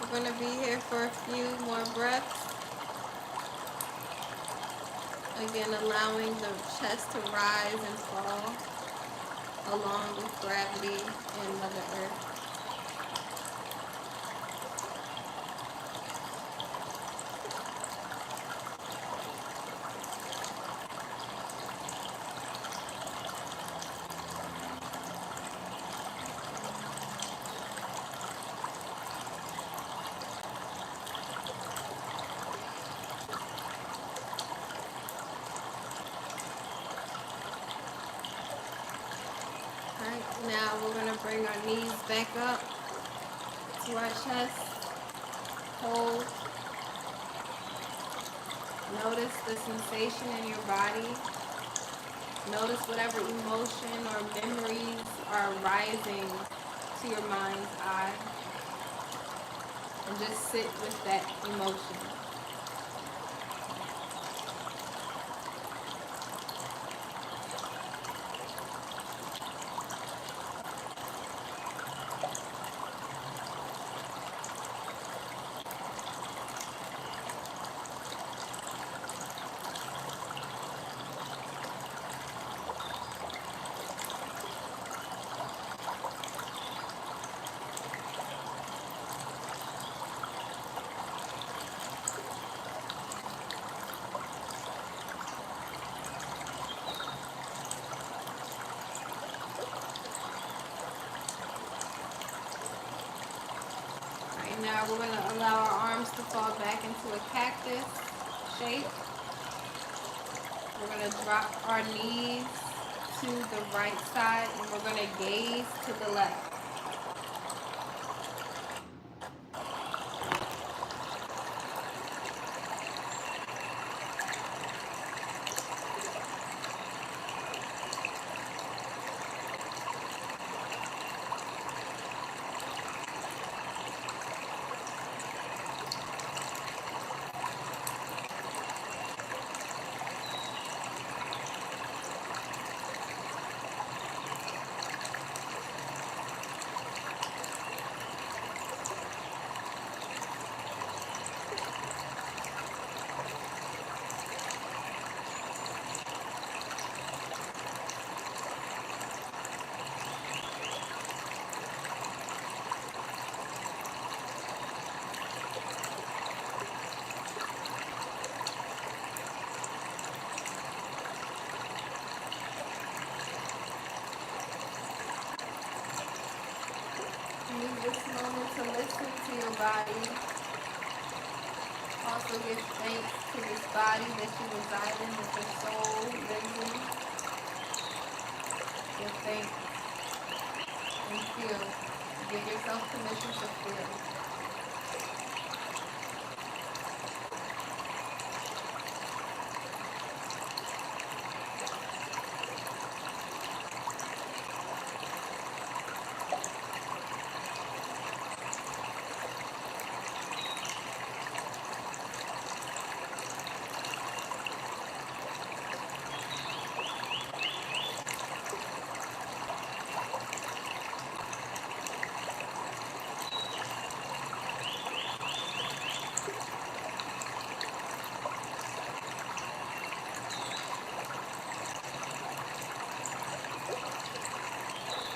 We're going to be here for a few more breaths. Again, allowing the chest to rise and fall along with gravity and Mother Earth. Alright, now we're going to bring our knees back up to our chest. Hold. Notice the sensation in your body. Notice whatever emotion or memories are rising to your mind's eye. And just sit with that emotion. Now we're going to allow our arms to fall back into a cactus shape. We're going to drop our knees to the right side and we're going to gaze to the left. Use this moment to listen to your body. Also give thanks to this body that you reside in, that your soul lives in. Give thanks and feel. Give yourself permission to feel.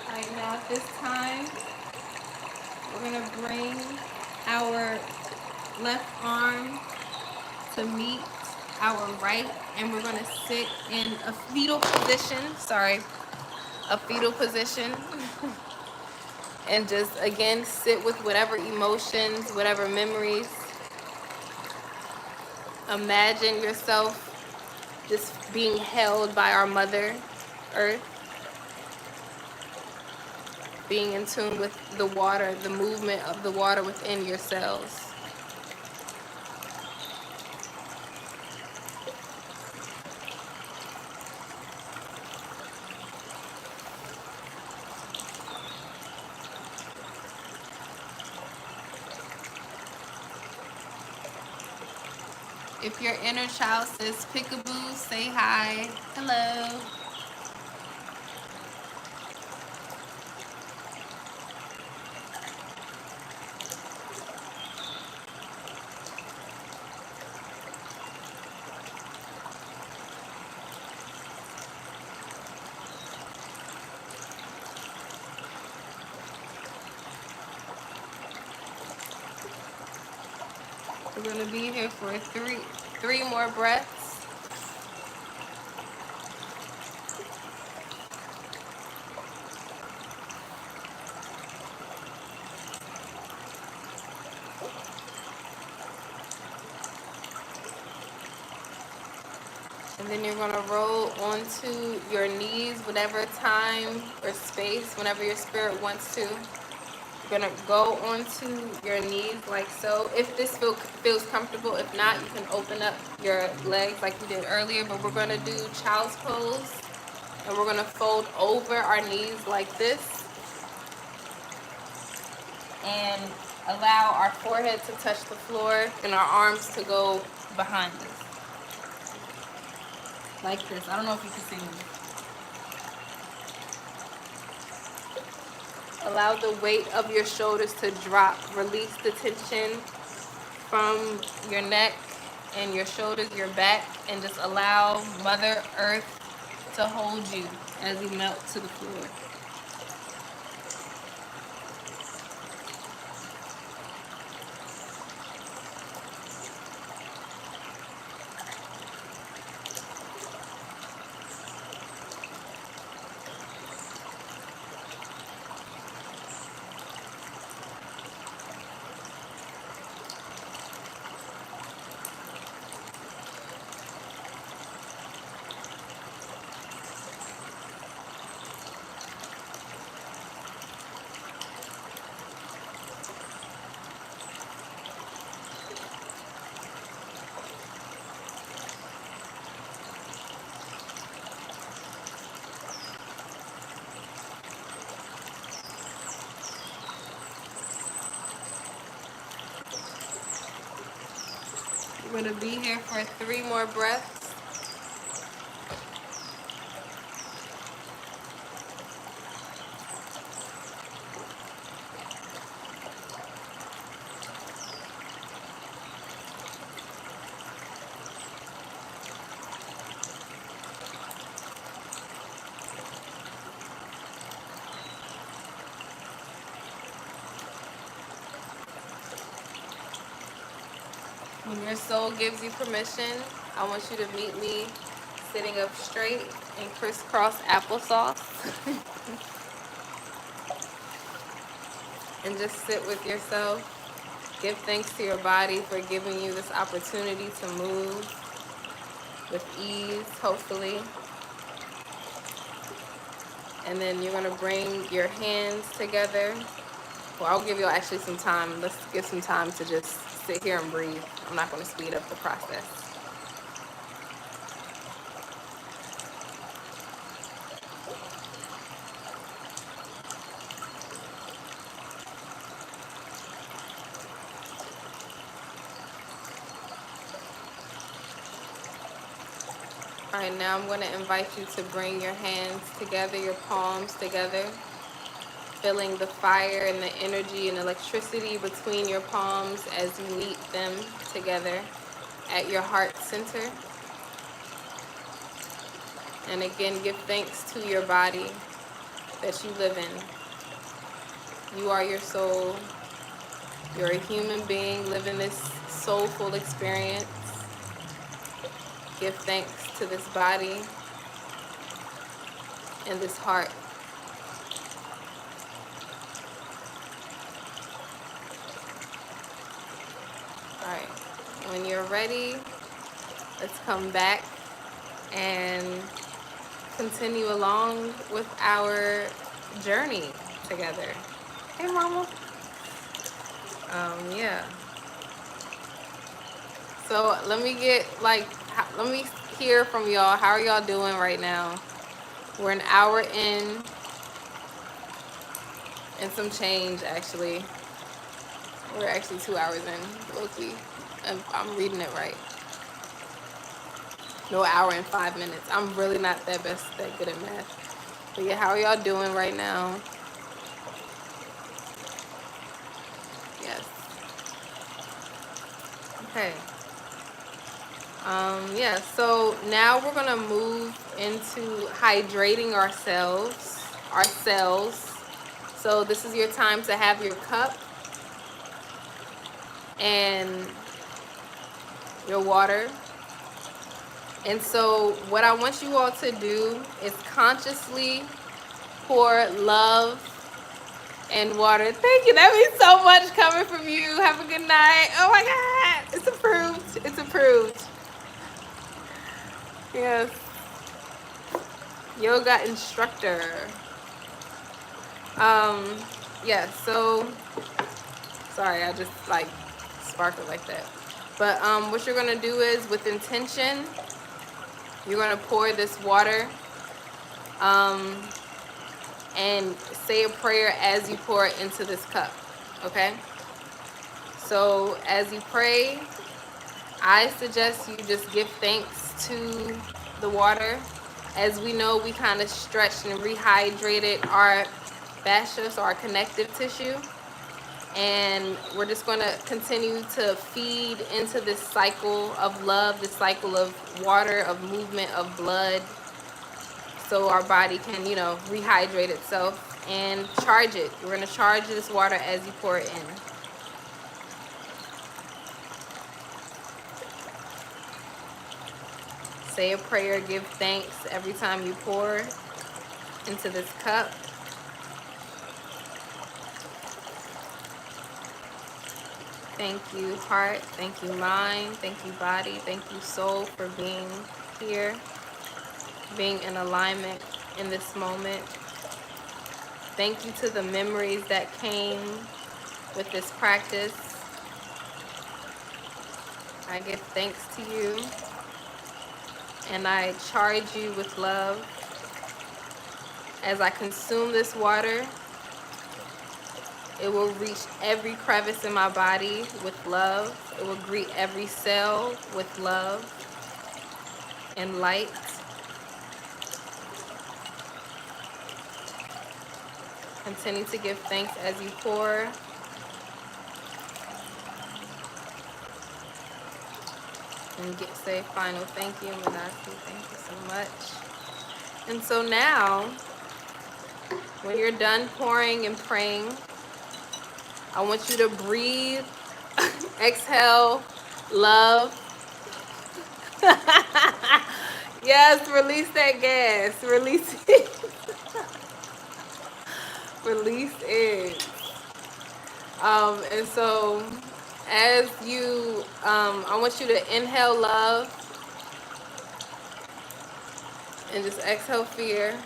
Alright, now at this time, we're going to bring our left arm to meet our right, and we're going to sit in a fetal position. A fetal position. And just, again, sit with whatever emotions, whatever memories. Imagine yourself just being held by our Mother Earth. Being in tune with the water, the movement of the water within your cells. If your inner child says peekaboo, say hi. Hello. We're gonna be here for three more breaths. And then you're gonna roll onto your knees, whatever time or space, whenever your spirit wants to. You're gonna go onto your knees like so. If this feels comfortable, if not, you can open up your legs like you did earlier. But we're gonna do child's pose, and we're gonna fold over our knees like this, and allow our forehead to touch the floor and our arms to go behind us. Like this. I don't know if you can see me. Allow the weight of your shoulders to drop. Release the tension from your neck and your shoulders, your back, and just allow Mother Earth to hold you as you melt to the floor. We're going to be here for 3 more breaths. When your soul gives you permission, I want you to meet me sitting up straight in crisscross applesauce. And just sit with yourself. Give thanks to your body for giving you this opportunity to move with ease, hopefully. And then you're gonna bring your hands together. Well, I'll give you actually some time. Let's give some time to just sit here and breathe. I'm not gonna speed up the process. All right, now I'm gonna invite you to bring your hands together, your palms together, feeling the fire and the energy and electricity between your palms as you meet them together at your heart center. And again, give thanks to your body that you live in. You are your soul. You're a human being living this soulful experience. Give thanks to this body and this heart. All right, when you're ready, let's come back and continue along with our journey together. Hey, Mama. Yeah. So let me hear from y'all. How are y'all doing right now? We're an hour in and some change, actually. We're actually 2 hours in, low-key. And I'm reading it right. No, hour and 5 minutes. I'm really not that good at math. But yeah, how are y'all doing right now? Yes. Okay. Yeah, so now we're gonna move into hydrating ourselves, our cells. So this is your time to have your cup and your water. And so what I want you all to do is consciously pour love and water. Thank you. That means so much coming from you. Have a good night. Oh my God. It's approved. It's approved. Yes. Yoga instructor. Yeah, so sorry, I just like sparkled like that. But what you're gonna do is, with intention, you're gonna pour this water and say a prayer as you pour it into this cup. Okay? So as you pray, I suggest you just give thanks to the water. As we know, we kind of stretched and rehydrated our fascia, so our connective tissue. And we're just going to continue to feed into this cycle of love, this cycle of water, of movement, of blood, so our body can, you know, rehydrate itself and charge it. We're going to charge this water as you pour it in. Say a prayer, give thanks every time you pour into this cup. Thank you, heart. Thank you, mind. Thank you, body. Thank you, soul, for being here, being in alignment in this moment. Thank you to the memories that came with this practice. I give thanks to you, and I charge you with love. As I consume this water, it will reach every crevice in my body with love. It will greet every cell with love and light. Continue to give thanks as you pour. And say final thank you, Manasi. Thank you so much. And so now, when you're done pouring and praying, I want you to breathe, exhale, love. Yes, release that gas. Release it. Release it. And so as you, I want you to inhale love and just exhale fear.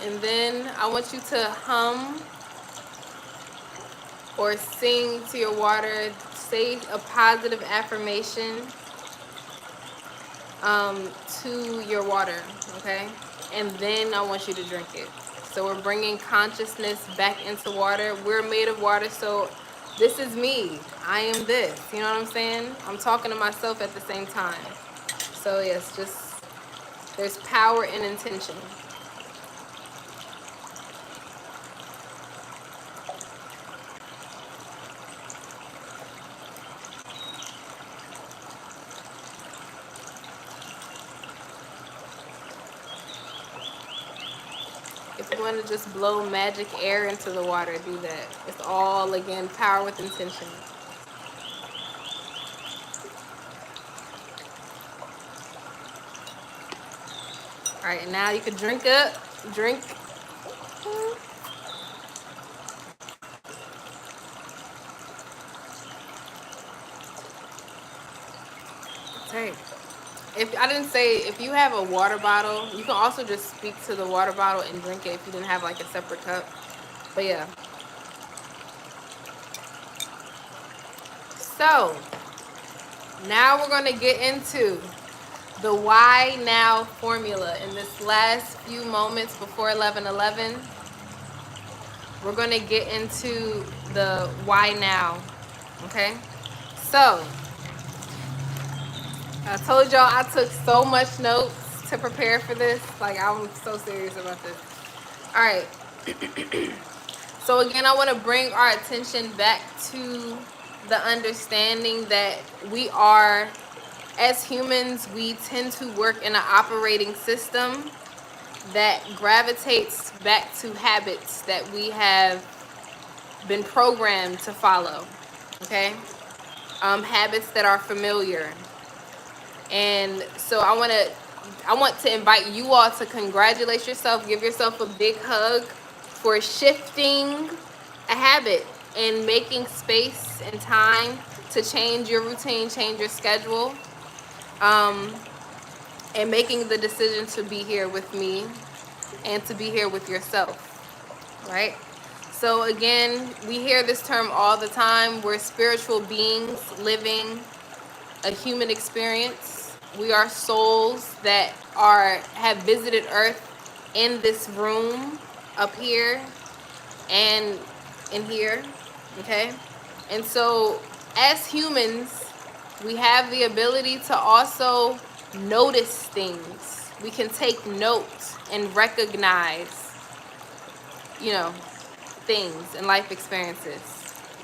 And then I want you to hum or sing to your water. Say a positive affirmation to your water, okay? And then I want you to drink it. So we're bringing consciousness back into water. We're made of water, so this is me. I am this. You know what I'm saying? I'm talking to myself at the same time. So yes, just there's power in intention. If you want to just blow magic air into the water, do that. It's all, again, power with intention. All right, now you can drink up. Drink. Okay. If I didn't say, if you have a water bottle, you can also just speak to the water bottle and drink it if you didn't have like a separate cup. But yeah. So now we're going to get into the why now formula. In this last few moments before 11:11, we're going to get into the why now. Okay? So I told y'all I took so much notes to prepare for this. Like, I'm so serious about this. All right. So again, I want to bring our attention back to the understanding that we are, as humans, we tend to work in an operating system that gravitates back to habits that we have been programmed to follow. Okay? habits that are familiar. And so I want to invite you all to congratulate yourself, give yourself a big hug for shifting a habit and making space and time to change your routine, change your schedule, and making the decision to be here with me and to be here with yourself, right? So again, we hear this term all the time. We're spiritual beings living a human experience. We are souls that have visited Earth in this room up here and in here, okay? And so as humans, we have the ability to also notice things. We can take notes and recognize, you know, things and life experiences.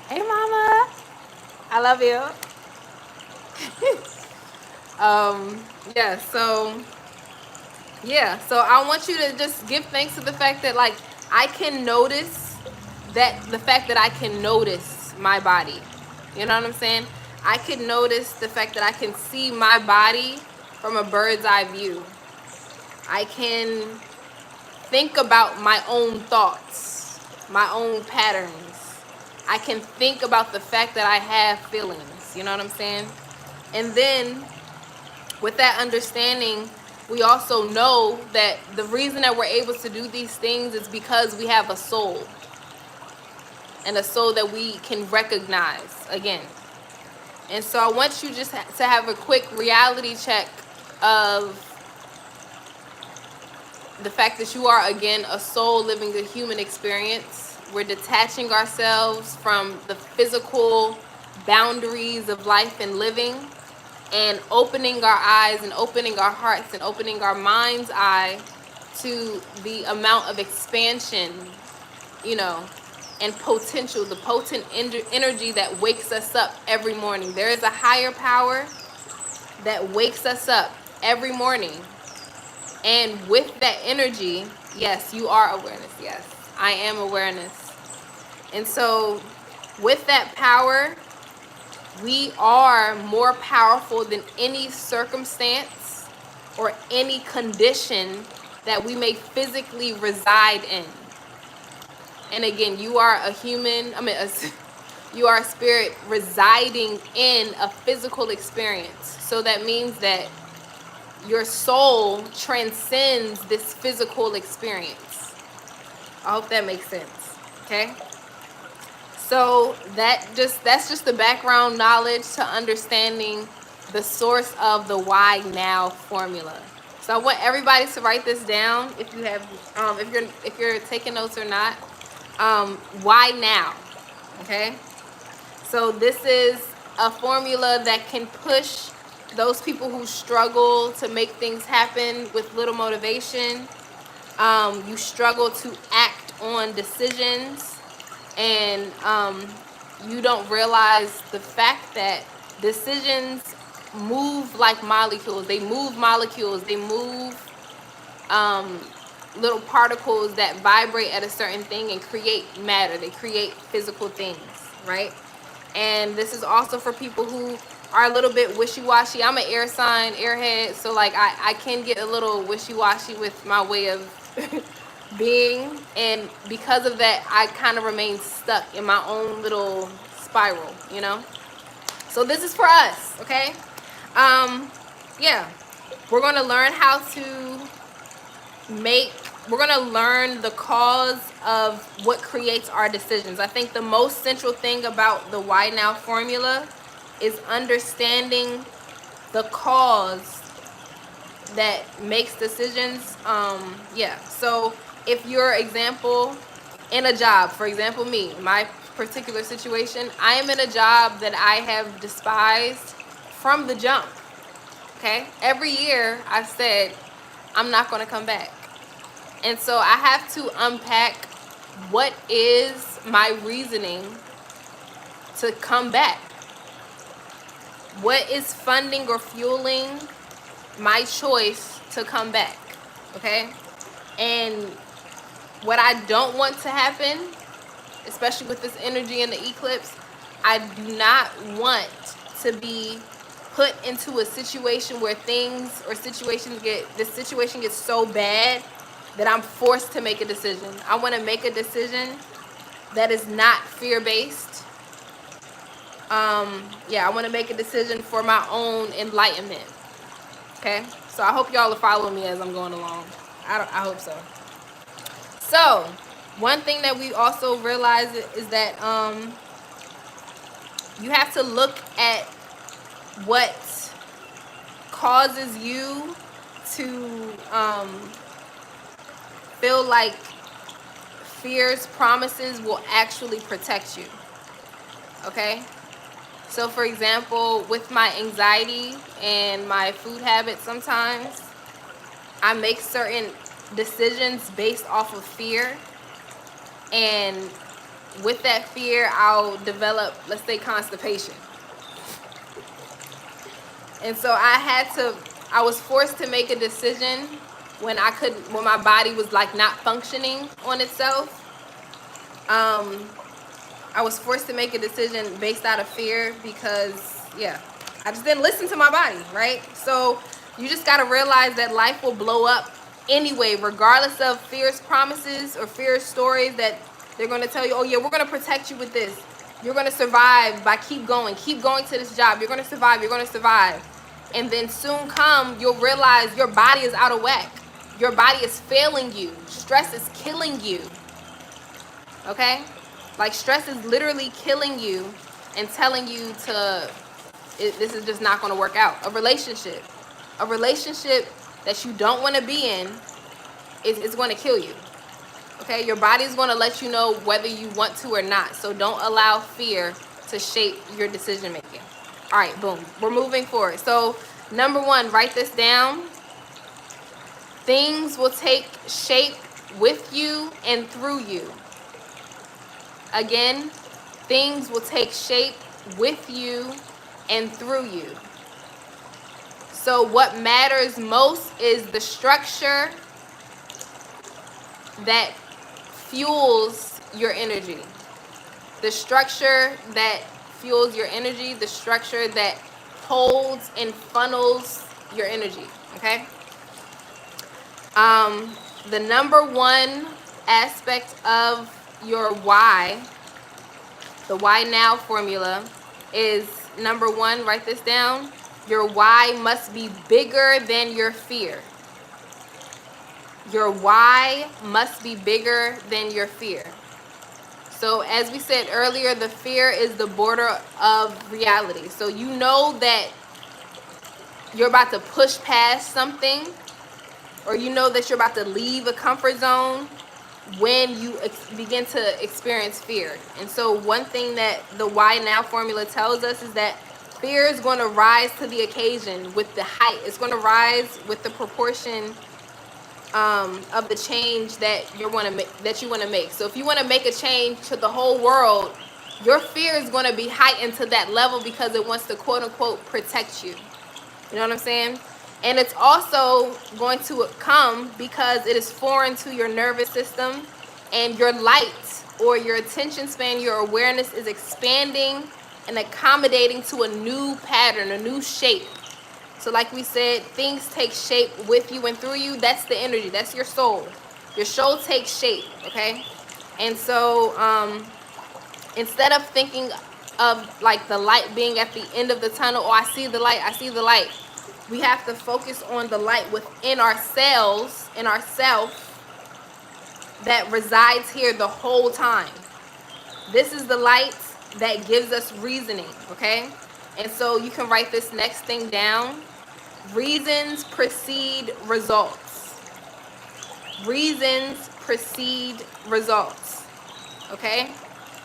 Hey, mama, I love you. So I want you to just give thanks to the fact that, like, I can notice the fact that I can notice my body. You know what I'm saying? I can notice the fact that I can see my body from a bird's eye view. I can think about my own thoughts, my own patterns. I can think about the fact that I have feelings. You know what I'm saying? And then with that understanding, we also know that the reason that we're able to do these things is because we have a soul. And a soul that we can recognize again. And so I want you just to have a quick reality check of the fact that you are, again, a soul living the human experience. We're detaching ourselves from the physical boundaries of life and living, and opening our eyes and opening our hearts and opening our mind's eye to the amount of expansion, you know, and potential, the potent energy that wakes us up every morning. There is a higher power that wakes us up every morning. And with that energy, yes, you are awareness. Yes, I am awareness. And so with that power, we are more powerful than any circumstance or any condition that we may physically reside in. And again, you are a human, you are a spirit residing in a physical experience. So that means that your soul transcends this physical experience. I hope that makes sense, okay? So that's just the background knowledge to understanding the source of the why now formula. So I want everybody to write this down if you have, if you're taking notes or not. Why now? Okay. So this is a formula that can push those people who struggle to make things happen with little motivation. You struggle to act on decisions, and you don't realize the fact that decisions move like molecules. They move molecules. They move little particles that vibrate at a certain thing and create matter. They create physical things, right? And this is also for people who are a little bit wishy-washy. I'm an air sign, airhead, so like I can get a little wishy-washy with my way of being, and because of that, I kind of remain stuck in my own little spiral, you know? So this is for us, okay? Yeah, we're going to learn how to we're going to learn the cause of what creates our decisions. I think the most central thing about the why now formula is understanding the cause that makes decisions. Yeah, so if your example in a job, for example, me, my particular situation, I am in a job that I have despised from the jump. Okay, every year I've said I'm not going to come back. And so I have to unpack what is my reasoning to come back. What is funding or fueling my choice to come back? Okay? And what I don't want to happen, especially with this energy in the eclipse, I do not want to be put into a situation where this situation gets so bad that I'm forced to make a decision. I want to make a decision that is not fear-based. Yeah, I want to make a decision for my own enlightenment. Okay, so I hope y'all are following me as I'm going along. I hope so. So one thing that we also realize is that you have to look at what causes you to feel like fear's promises will actually protect you. Okay? So for example, with my anxiety and my food habits, sometimes I make certain decisions based off of fear, and with that fear I'll develop, let's say, constipation. And so I was forced to make a decision when my body was like not functioning on itself. I was forced to make a decision based out of fear because, yeah, I just didn't listen to my body, right? So you just got to realize that life will blow up anyway, regardless of fear's promises or fear's stories that they're going to tell you, oh yeah, we're going to protect you with this. You're going to survive by keep going to this job. You're going to survive. You're going to survive. And then soon come, you'll realize your body is out of whack. Your body is failing you. Stress is killing you. Okay? Like, stress is literally killing you and telling you this is just not going to work out. A relationship that you don't want to be in is going to kill you. Okay? Your body is going to let you know whether you want to or not. So don't allow fear to shape your decision making. All right, boom. We're moving forward. So number one, write this down. Things will take shape with you and through you. Again, things will take shape with you and through you. So what matters most is the structure that fuels your energy. The structure that fuels your energy, the structure that holds and funnels your energy, okay? The number one aspect of your why, the why now formula, is number one, write this down. Your why must be bigger than your fear. Your why must be bigger than your fear. So as we said earlier, the fear is the border of reality. So you know that you're about to push past something, or you know that you're about to leave a comfort zone when you begin to experience fear. And so one thing that the why now formula tells us is that fear is going to rise to the occasion with the height. It's going to rise with the proportion of the change that you want to make. So if you want to make a change to the whole world, your fear is going to be heightened to that level because it wants to quote unquote protect you. You know what I'm saying? And it's also going to come because it is foreign to your nervous system, and your light or your attention span, your awareness is expanding and accommodating to a new pattern, a new shape. So like we said, things take shape with you and through you. That's the energy. That's your soul. Your soul takes shape, okay? And so instead of thinking of like the light being at the end of the tunnel, oh, I see the light, I see the light. We have to focus on the light within ourselves, in ourself, that resides here the whole time. This is the light that gives us reasoning, okay? And so you can write this next thing down. Reasons precede results. Reasons precede results, okay?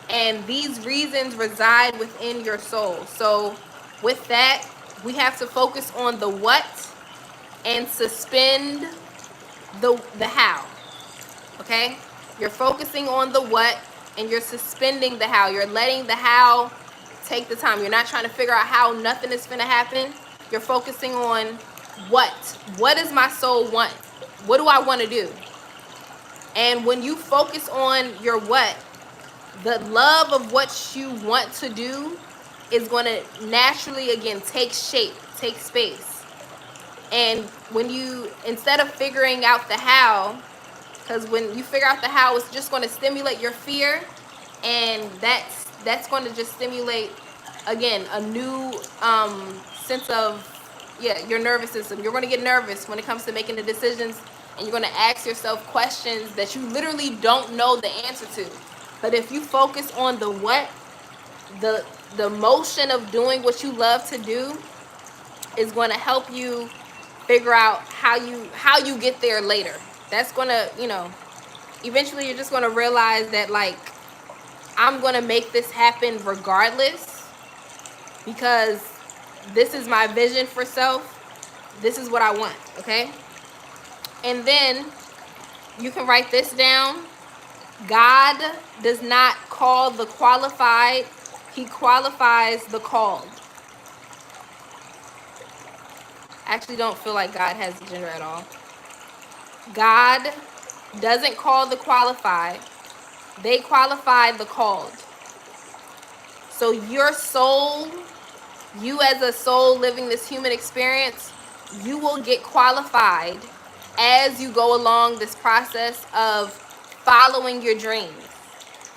And these reasons reside within your soul. So with that, we have to focus on the what and suspend the how, okay? You're focusing on the what and you're suspending the how. You're letting the how take the time. You're not trying to figure out how nothing is going to happen. You're focusing on what. What does my soul want? What do I want to do? And when you focus on your what, the love of what you want to do is going to naturally, again, take shape, take space. And when you, instead of figuring out the how, because when you figure out the how, it's just going to stimulate your fear, and that's going to just stimulate, again, a new sense of, yeah, your nervous system. You're going to get nervous when it comes to making the decisions, and you're going to ask yourself questions that you literally don't know the answer to. But if you focus on the what, the motion of doing what you love to do is going to help you figure out how you get there later. That's going to, you know, eventually you're just going to realize that, like, I'm going to make this happen regardless, because this is my vision for self. This is what I want, okay? And then you can write this down. God does not call the qualified, he qualifies the called. I actually don't feel like God has a gender at all. God doesn't call the qualified, they qualify the called. So your soul, you as a soul living this human experience, you will get qualified as you go along this process of following your dreams,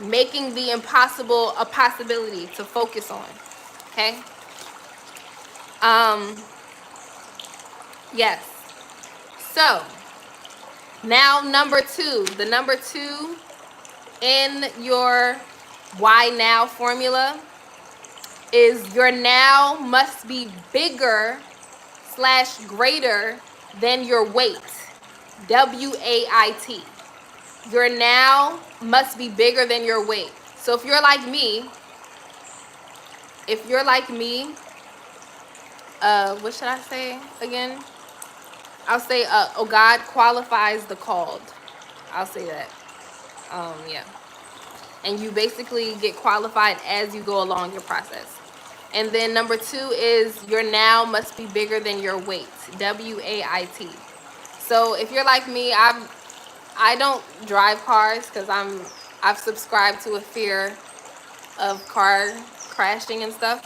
making the impossible a possibility to focus on. Okay? Yes. So now number 2, the number 2 in your why now formula is your now must be bigger / greater than your weight. WAIT. Your now must be bigger than your weight. So if you're like me, what should I say again? I'll say, oh, God qualifies the called. I'll say that. Yeah. And you basically get qualified as you go along your process. And then number 2 is your now must be bigger than your weight. WAIT. So if you're like me, I don't drive cars because I've subscribed to a fear of car crashing and stuff.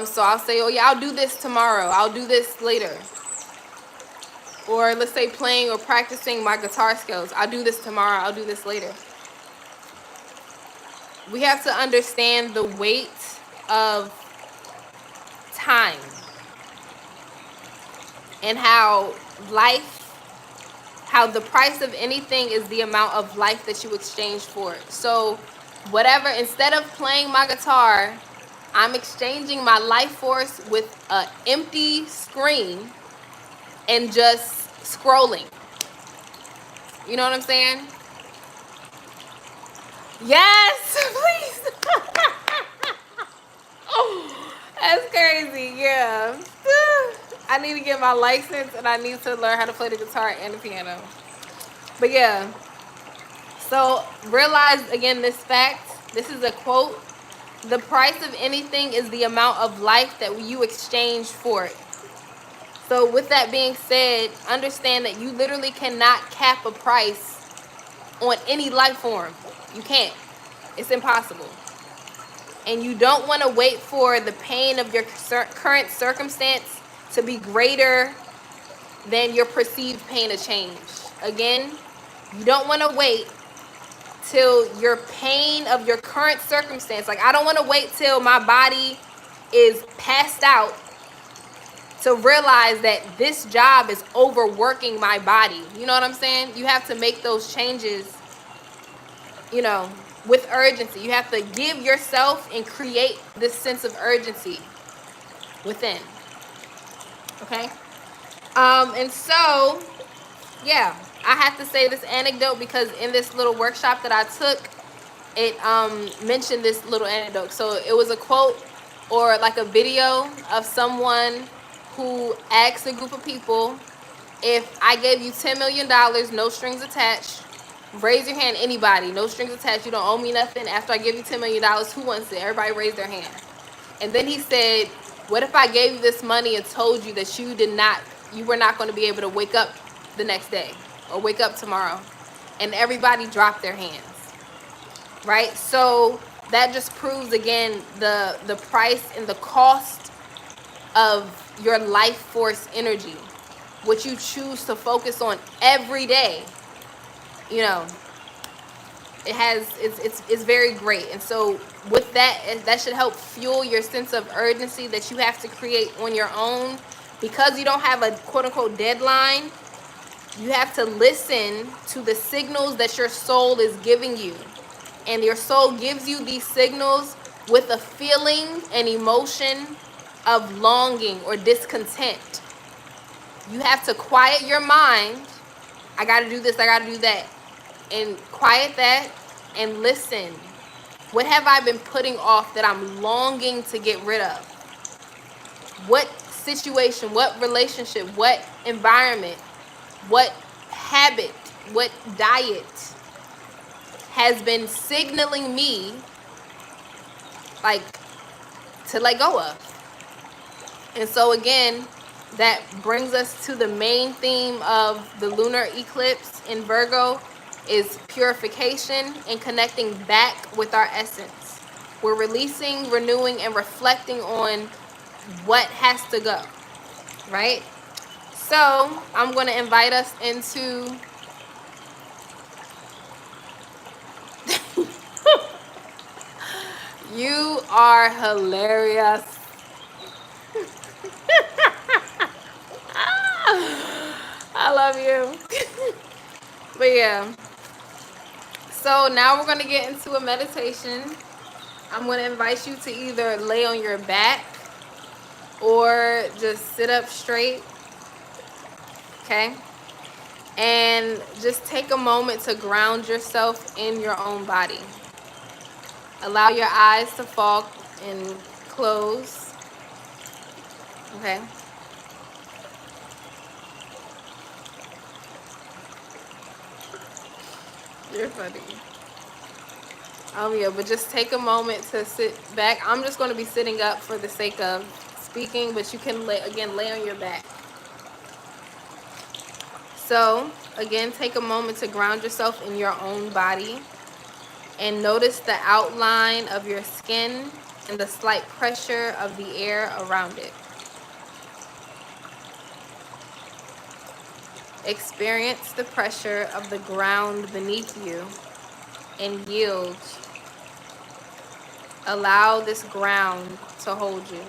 So I'll say, oh yeah, I'll do this tomorrow. I'll do this later. Or let's say playing or practicing my guitar skills. I'll do this tomorrow. I'll do this later. We have to understand the weight of time and how the price of anything is the amount of life that you exchange for it. So whatever, instead of playing my guitar, I'm exchanging my life force with an empty screen and just scrolling. You know what I'm saying? Yes, please. That's crazy, yeah. I need to get my license and I need to learn how to play the guitar and the piano. But yeah, so realize again this fact. This is a quote. The price of anything is the amount of life that you exchange for it. So with that being said, understand that you literally cannot cap a price on any life form. You can't. It's impossible. And you don't want to wait for the pain of your current circumstance to be greater than your perceived pain of change. Again, you don't want to wait till your pain of your current circumstance. Like, I don't want to wait till my body is passed out to realize that this job is overworking my body. You know what I'm saying? You have to make those changes, you know, with urgency. You have to give yourself and create this sense of urgency within. Okay? And so, yeah, I have to say this anecdote because in this little workshop that I took, it mentioned this little anecdote. So it was a quote or like a video of someone who asked a group of people, if I gave you $10 million, no strings attached, raise your hand, anybody, no strings attached, you don't owe me nothing. After I give you $10 million, who wants it? Everybody raised their hand. And then he said, what if I gave you this money and told you that you were not going to be able to wake up the next day or wake up tomorrow? And everybody dropped their hands, right? So that just proves again the price and the cost of your life force energy, what you choose to focus on every day. You know, it's very great. And so with that, that should help fuel your sense of urgency that you have to create on your own, because you don't have a quote-unquote deadline. You have to listen to the signals that your soul is giving you, and your soul gives you these signals with a feeling and emotion of longing or discontent. You have to quiet your mind. I got to do this, I got to do that, and quiet that and listen. What have I been putting off that I'm longing to get rid of? What situation, what relationship, what environment, what habit, what diet has been signaling me like to let go of? And so again, that brings us to the main theme of the lunar eclipse in Virgo, is purification and connecting back with our essence. We're releasing, renewing, and reflecting on what has to go, right? So I'm going to invite us into you are hilarious. I love you. But yeah, so now we're going to get into a meditation. I'm going to invite you to either lay on your back or just sit up straight, okay? And just take a moment to ground yourself in your own body. Allow your eyes to fall and close, okay? You're funny. Yeah, but just take a moment to sit back. I'm just going to be sitting up for the sake of speaking, but you can lay on your back. So again, take a moment to ground yourself in your own body and notice the outline of your skin and the slight pressure of the air around it. Experience the pressure of the ground beneath you and yield. Allow this ground to hold you.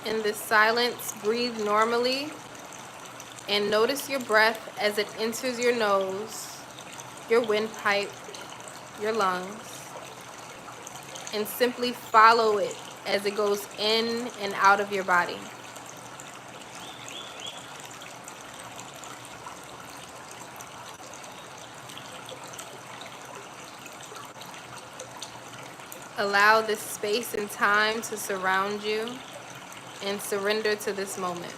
In this silence, breathe normally and notice your breath as it enters your nose, your windpipe, your lungs, and simply follow it as it goes in and out of your body. Allow this space and time to surround you and surrender to this moment.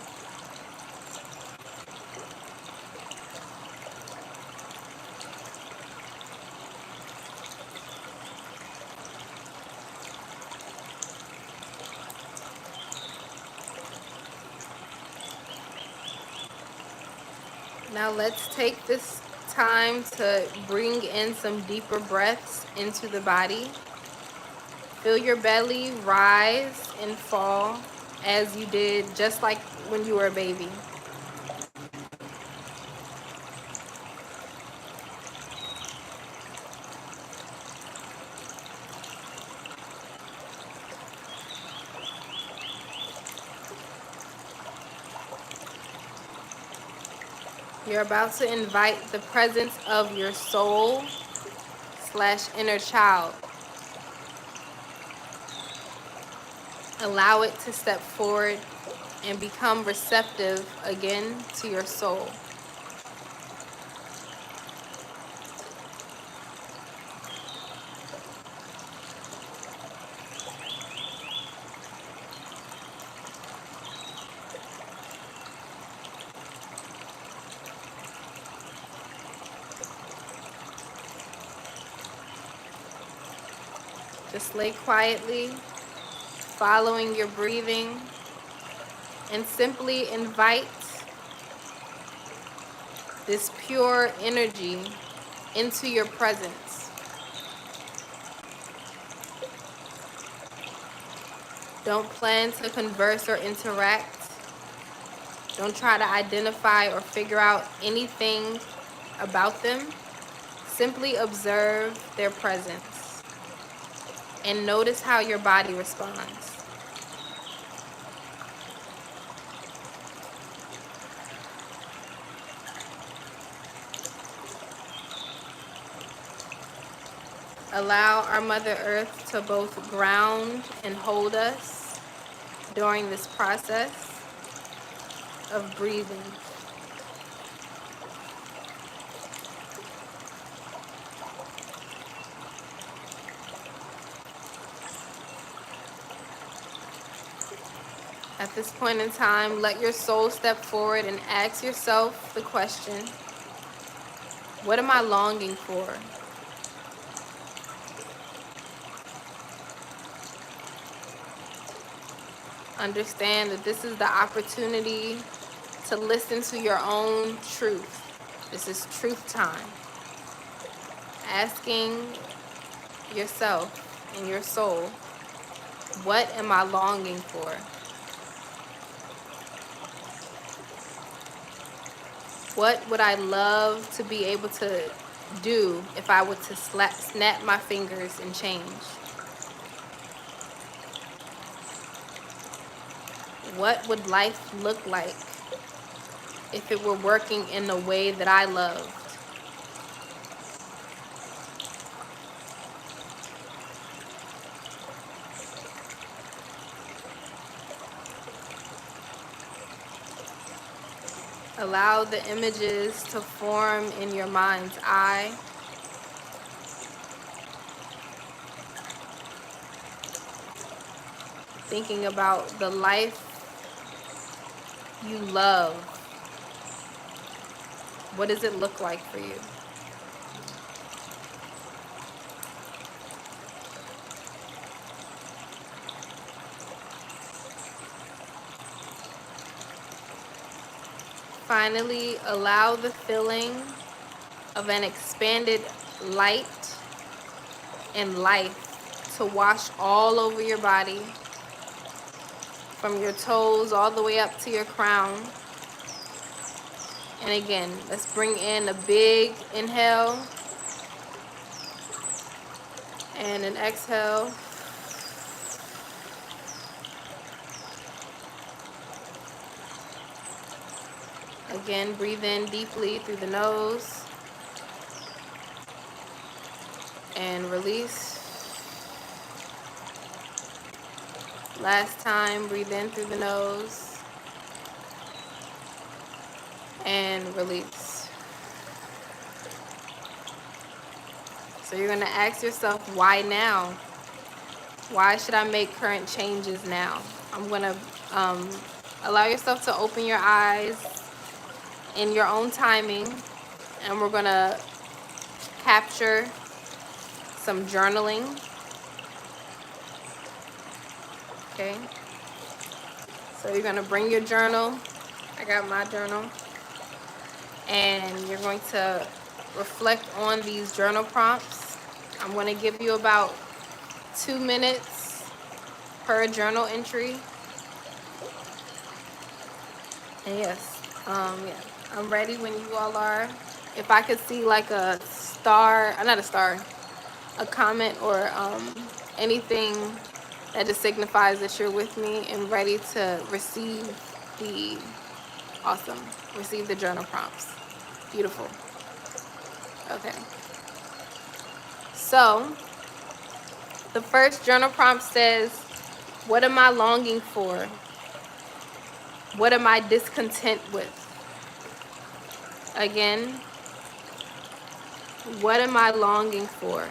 Now let's take this time to bring in some deeper breaths into the body. Feel your belly rise and fall as you did just like when you were a baby. You're about to invite the presence of your soul / inner child. Allow it to step forward and become receptive again to your soul. Just lay quietly, following your breathing and simply invite this pure energy into your presence. Don't plan to converse or interact. Don't try to identify or figure out anything about them. Simply observe their presence and notice how your body responds. Allow our Mother Earth to both ground and hold us during this process of breathing. At this point in time, let your soul step forward and ask yourself the question, what am I longing for? Understand that this is the opportunity to listen to your own truth. This is truth time. Asking yourself and your soul, what am I longing for? What would I love to be able to do if I were to snap my fingers and change? What would life look like if it were working in the way that I loved? Allow the images to form in your mind's eye. Thinking about the life you love. What does it look like for you? Finally, allow the feeling of an expanded light and life to wash all over your body, from your toes all the way up to your crown. And again, let's bring in a big inhale and an exhale. Again, breathe in deeply through the nose and release. Last time, breathe in through the nose and release. So you're going to ask yourself, why now? Why should I make current changes now? I'm going to allow yourself to open your eyes in your own timing, and we're going to capture some journaling. Okay? So you're going to bring your journal. I got my journal. And you're going to reflect on these journal prompts. I'm going to give you about 2 minutes per journal entry. And yes, I'm ready when you all are. If I could see like a star, not a star, a comment or anything that just signifies that you're with me and ready to receive the receive the journal prompts. Beautiful. Okay. So, the first journal prompt says, what am I longing for? What am I discontent with? Again, what am I longing for?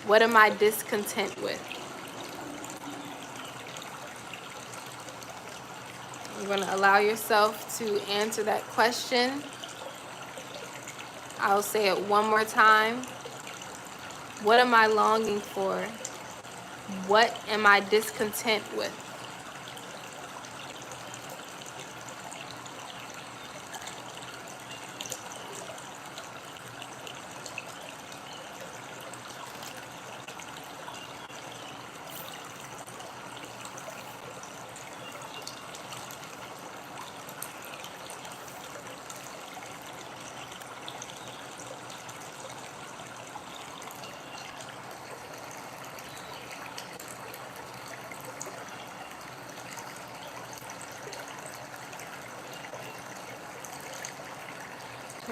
What am I discontent with? You're going to allow yourself to answer that question. I'll say it one more time. What am I longing for? What am I discontent with?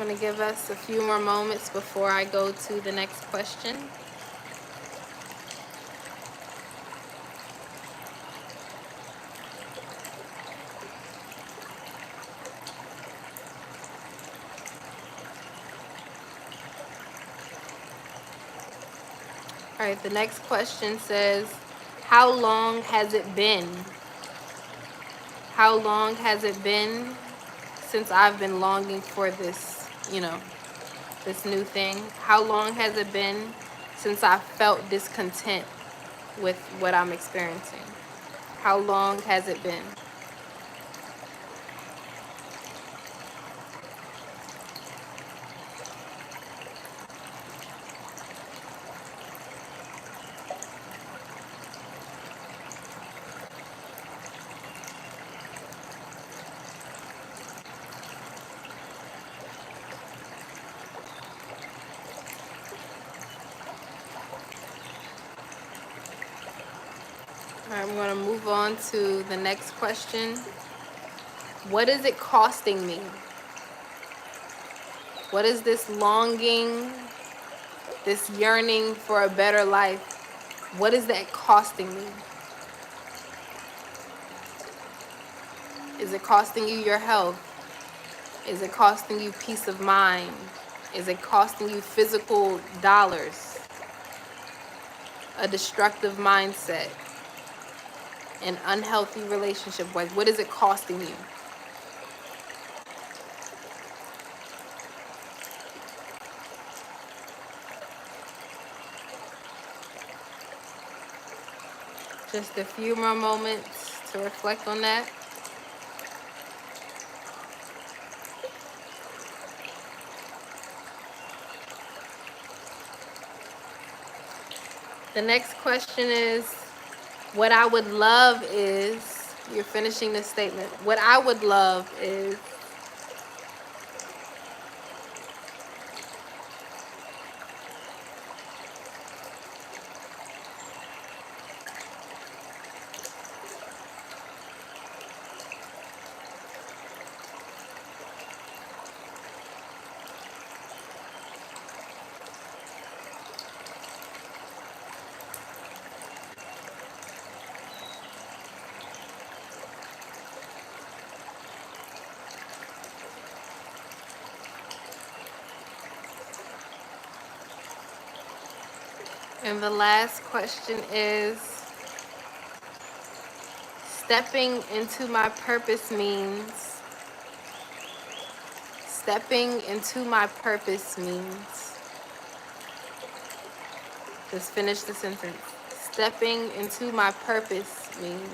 I'm going to give us a few more moments before I go to the next question. All right, the next question says, how long has it been? How long has it been since I've been longing for this, this new thing? How long has it been since I felt discontent with what I'm experiencing? How long has it been? All right, I'm going to move on to the next question. What is it costing me? What is this longing, this yearning for a better life? What is that costing me? Is it costing you your health? Is it costing you peace of mind? Is it costing you physical dollars? A destructive mindset? An unhealthy relationship? Like, what is it costing you? Just a few more moments to reflect on that. The next question is, what I would love is, you're finishing this statement, what I would love is, and the last question is, stepping into my purpose means, just finish the sentence. Stepping into my purpose means.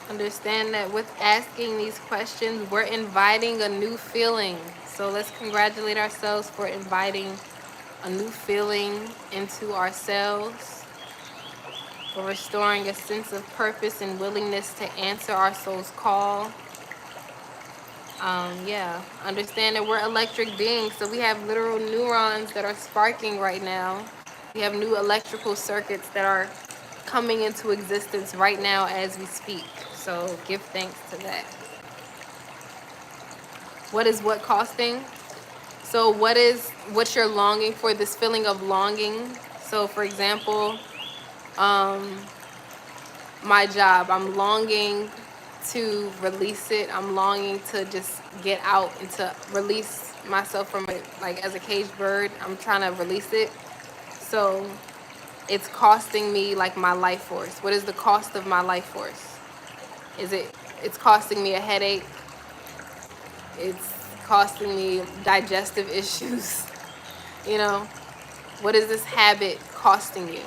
Understand that with asking these questions, we're inviting a new feeling. So let's congratulate ourselves for inviting a new feeling into ourselves. For restoring a sense of purpose and willingness to answer our soul's call. Yeah, understand that we're electric beings, so we have literal neurons that are sparking right now. We have new electrical circuits that are coming into existence right now as we speak. So give thanks to that. What is what costing? So what you're longing for, this feeling of longing. So for example, my job, I'm longing to release it. I'm longing to just get out and to release myself from it, like as a caged bird. I'm trying to release it. So it's costing me like my life force. What is the cost of my life force? It's costing me a headache. It's costing me digestive issues. What is this habit costing you?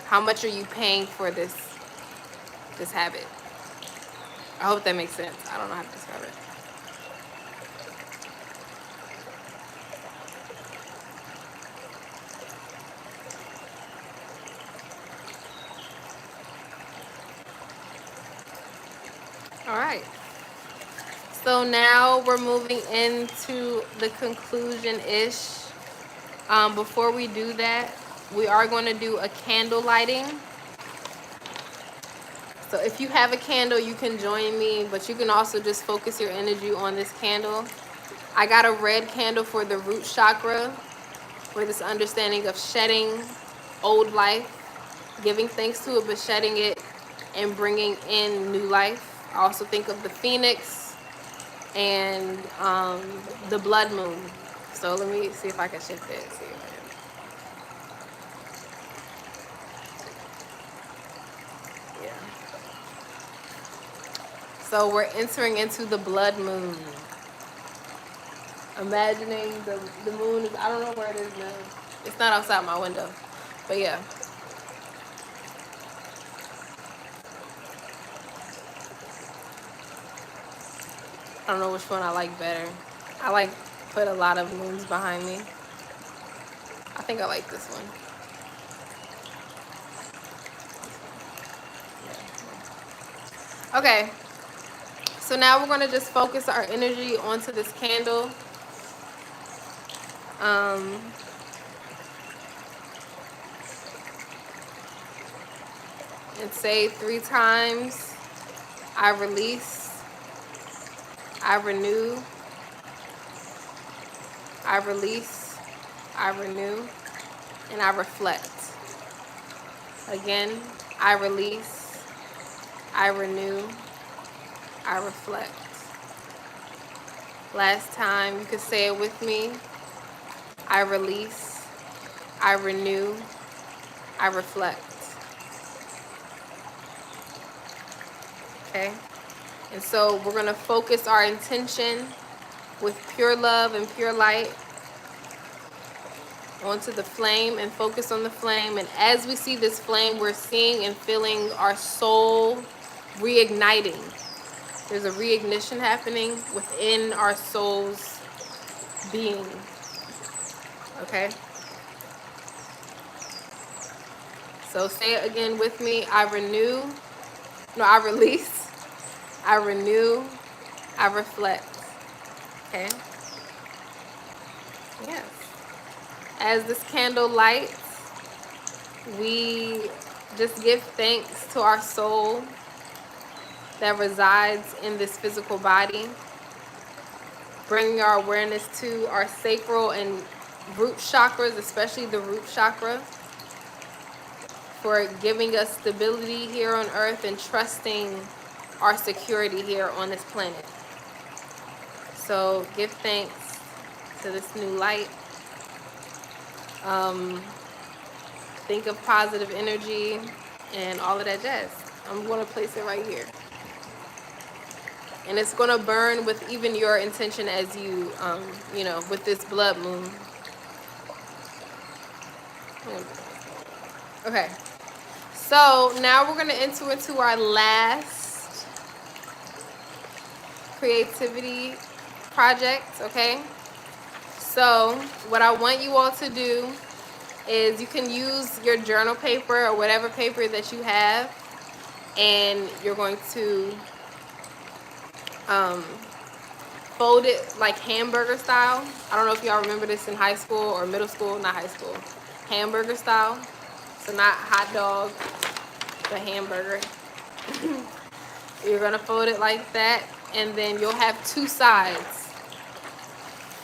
How much are you paying for this habit? I hope that makes sense. I don't know how to describe it. All right. So now we're moving into the conclusion-ish. Before we do that, we are going to do a candle lighting. So if you have a candle, you can join me, but you can also just focus your energy on this candle. I got a red candle for the root chakra, for this understanding of shedding old life, giving thanks to it, but shedding it and bringing in new life. I also think of the phoenix and the blood moon. So let me see if I can shift it. See if I can. Yeah. So we're entering into the blood moon. Imagining the moon is, I don't know where it is now. It's not outside my window. But yeah. I don't know which one I like better. I like put a lot of moons behind me. I think I like this one. Okay. So now we're going to just focus our energy onto this candle. And say 3 times, I release, I renew, I release, I renew, and I reflect. Again, I release, I renew, I reflect. Last time, you could say it with me. I release, I renew, I reflect. Okay? And so we're going to focus our intention with pure love and pure light onto the flame and focus on the flame. And as we see this flame, we're seeing and feeling our soul reigniting. There's a reignition happening within our soul's being. Okay? So say it again with me. I release, I renew, I reflect. Okay? Yes. As this candle lights, we just give thanks to our soul that resides in this physical body, bringing our awareness to our sacral and root chakras, especially the root chakra, for giving us stability here on earth and trusting our security here on this planet. So give thanks to this new light. Think of positive energy and all of that jazz. I'm going to place it right here. And it's going to burn with even your intention as you, with this blood moon. Okay. So now we're going to enter into our last creativity project, okay? So what I want you all to do is you can use your journal paper or whatever paper that you have, and you're going to fold it like hamburger style. I don't know if y'all remember this in high school or middle school, not high school. Hamburger style. So not hot dog, but hamburger. You're gonna fold it like that, and then you'll have 2 sides.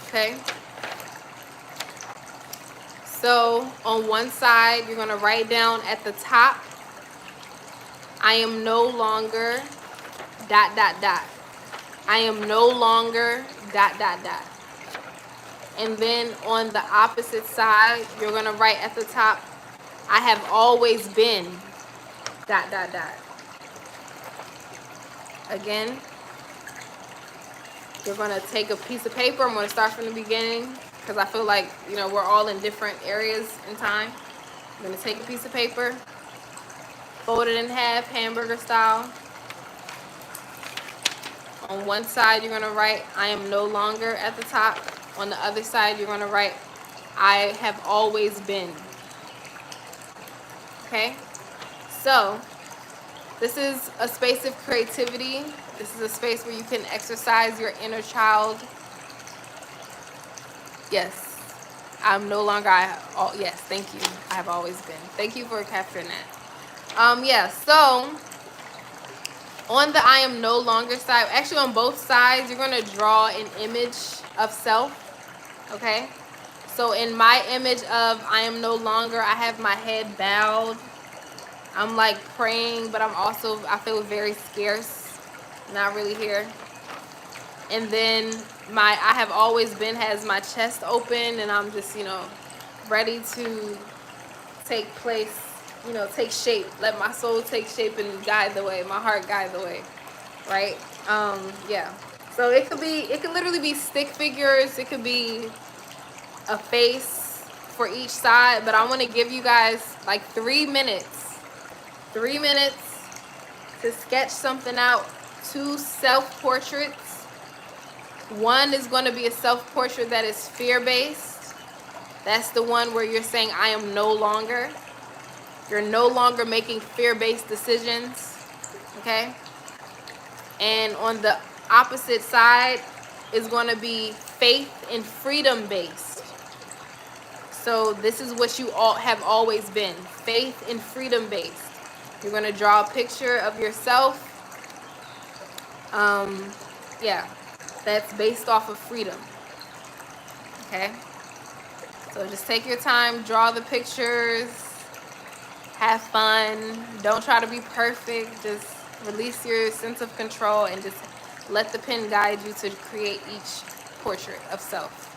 Okay? So on one side, you're gonna write down at the top, I am no longer ... I am no longer ... And then on the opposite side, you're gonna write at the top, I have always been ... Again, you're gonna take a piece of paper. I'm gonna start from the beginning because I feel like, we're all in different areas in time. I'm gonna take a piece of paper, fold it in half, hamburger style. On one side, you're gonna write, I am no longer at the top. On the other side, you're gonna write, I have always been. Okay? So, this is a space of creativity. This is a space where you can exercise your inner child. Yes, I'm no longer, yes, thank you. I have always been. Thank you for capturing that. Yeah, so on the I am no longer side, actually on both sides, you're gonna draw an image of self, okay? So in my image of I am no longer, I have my head bowed. I'm like praying, but I feel very scarce, not really here. And then my I have always been has my chest open, and I'm just, ready to take place, take shape. Let my soul take shape and guide the way, my heart guide the way, right? Yeah. So it could literally be stick figures. It could be a face for each side, but I want to give you guys like 3 minutes. 3 minutes to sketch something out. 2 self-portraits. One is going to be a self-portrait that is fear-based. That's the one where you're saying, I am no longer. You're no longer making fear-based decisions. Okay? And on the opposite side is going to be faith and freedom-based. So this is what you all have always been. Faith and freedom-based. You're going to draw a picture of yourself. Yeah. That's based off of freedom. Okay? So just take your time, draw the pictures, have fun. Don't try to be perfect. Just release your sense of control and just let the pen guide you to create each portrait of self.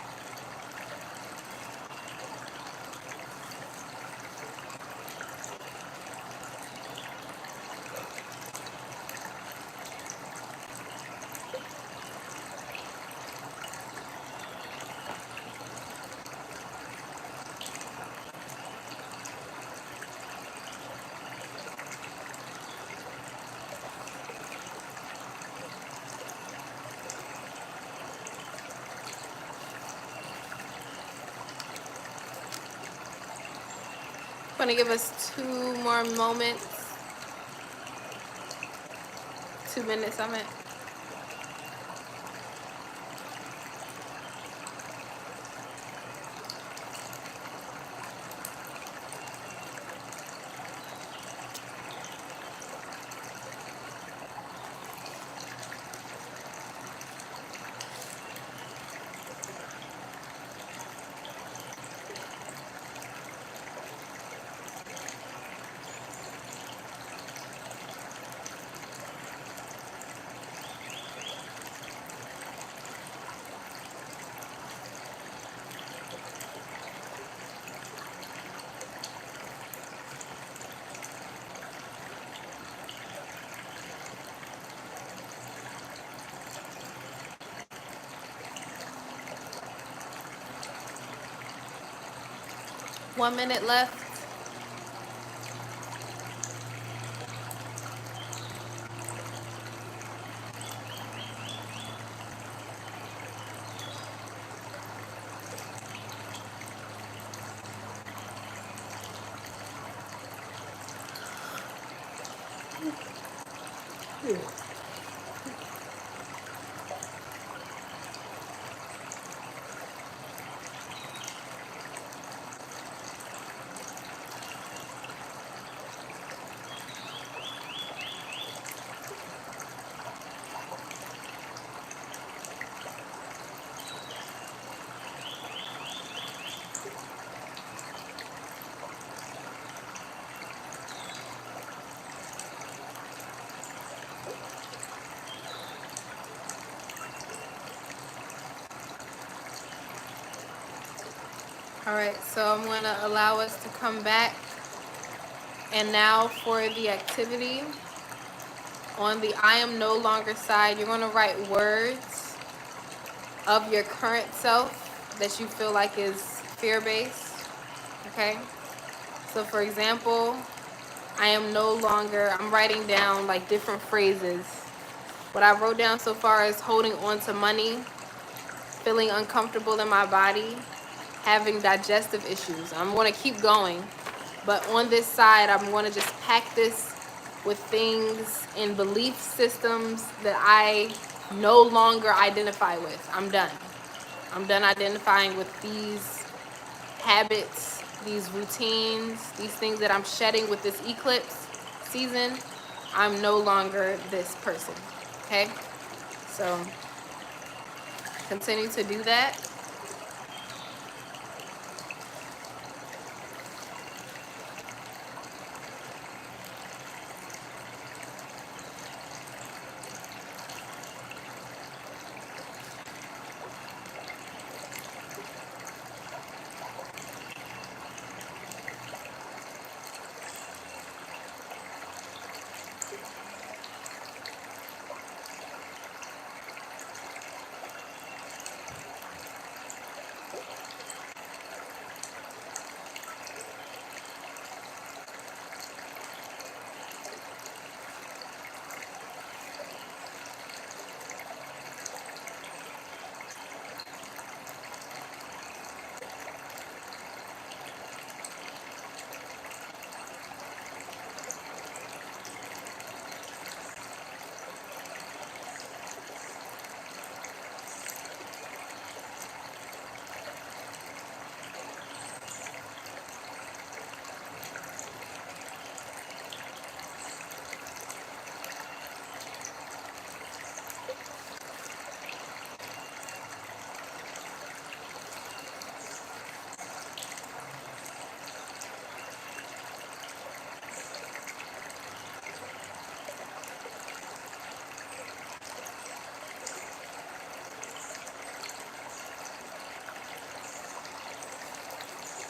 I'm going to give us 2 more moments. 2 minutes, I meant. One minute left. All right, so I'm going to allow us to come back. And now for the activity. On the I am no longer side, you're going to write words of your current self that you feel like is fear-based. Okay? So for example, I am no longer, I'm writing down like different phrases. What I wrote down so far is holding on to money, feeling uncomfortable in my body, having digestive issues. I'm going to keep going, but on this side, I'm going to just pack this with things and belief systems that I no longer identify with. I'm done. I'm done identifying with these habits, these routines, these things that I'm shedding with this eclipse season. I'm no longer this person. Okay? So continue to do that.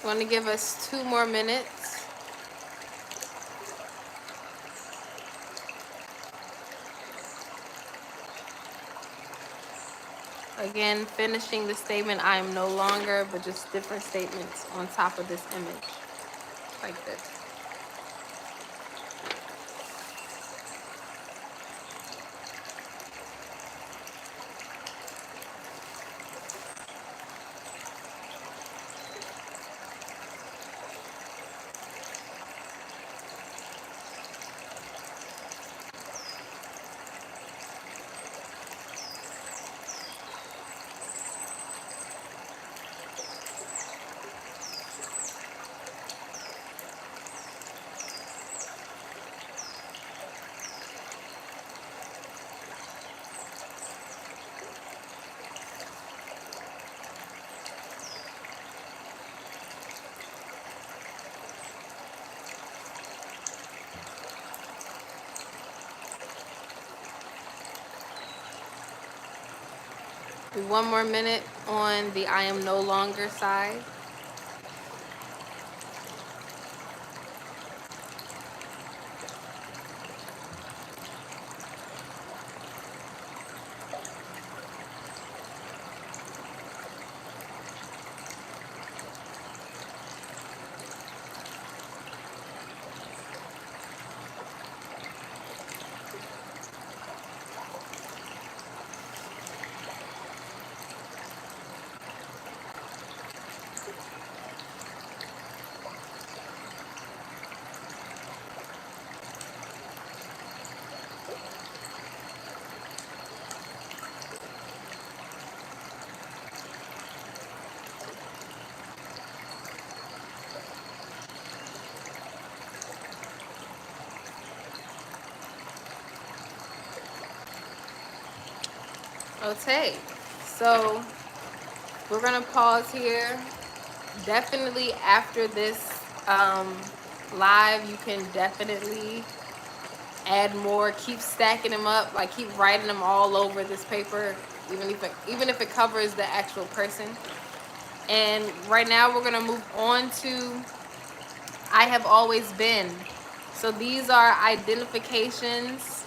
I'm going to give us 2 more minutes. Again, finishing the statement, I am no longer, but just different statements on top of this image, like this. Do 1 more minute on the I am no longer side. Okay, so we're gonna pause here. Definitely after this live, you can definitely add more. Keep stacking them up, like keep writing them all over this paper, even if it covers the actual person. And right now we're gonna move on to I have always been. So these are identifications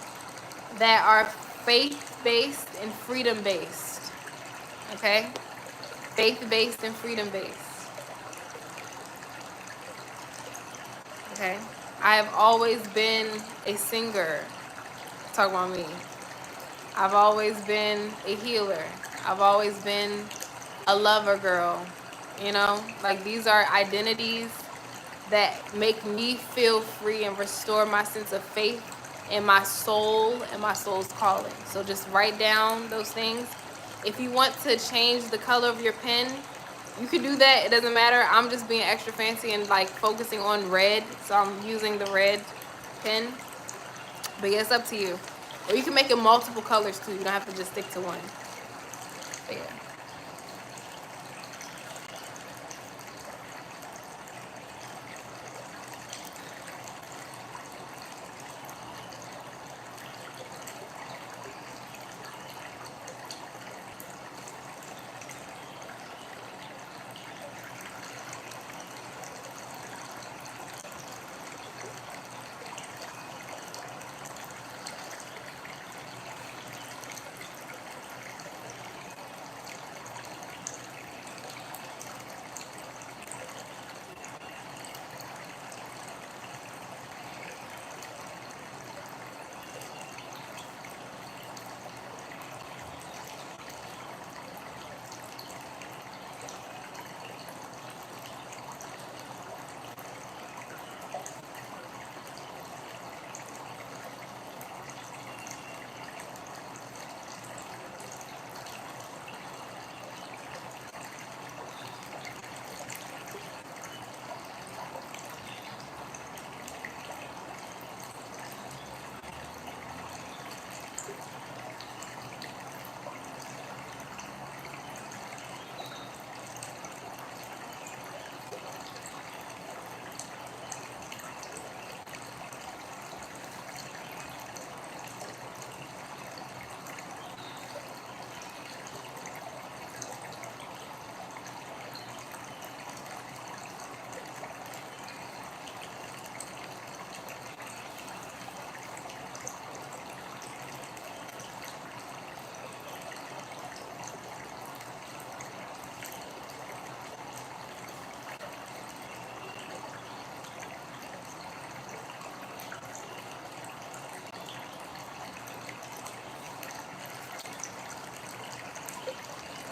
that are faith-based and freedom-based. Okay? Faith-based and freedom-based. Okay? I have always been a singer. Talk about me. I've always been a healer. I've always been a lover girl. You know, like these are identities that make me feel free and restore my sense of faith in my soul and my soul's calling. So just write down those things. If you want to change the color of your pen, you can do that. It doesn't matter. I'm just being extra fancy and like focusing on red. So I'm using the red pen. But yeah, it's up to you. Or you can make it multiple colors too. You don't have to just stick to one. But yeah.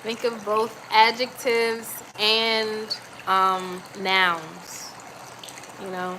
Think of both adjectives and nouns, you know.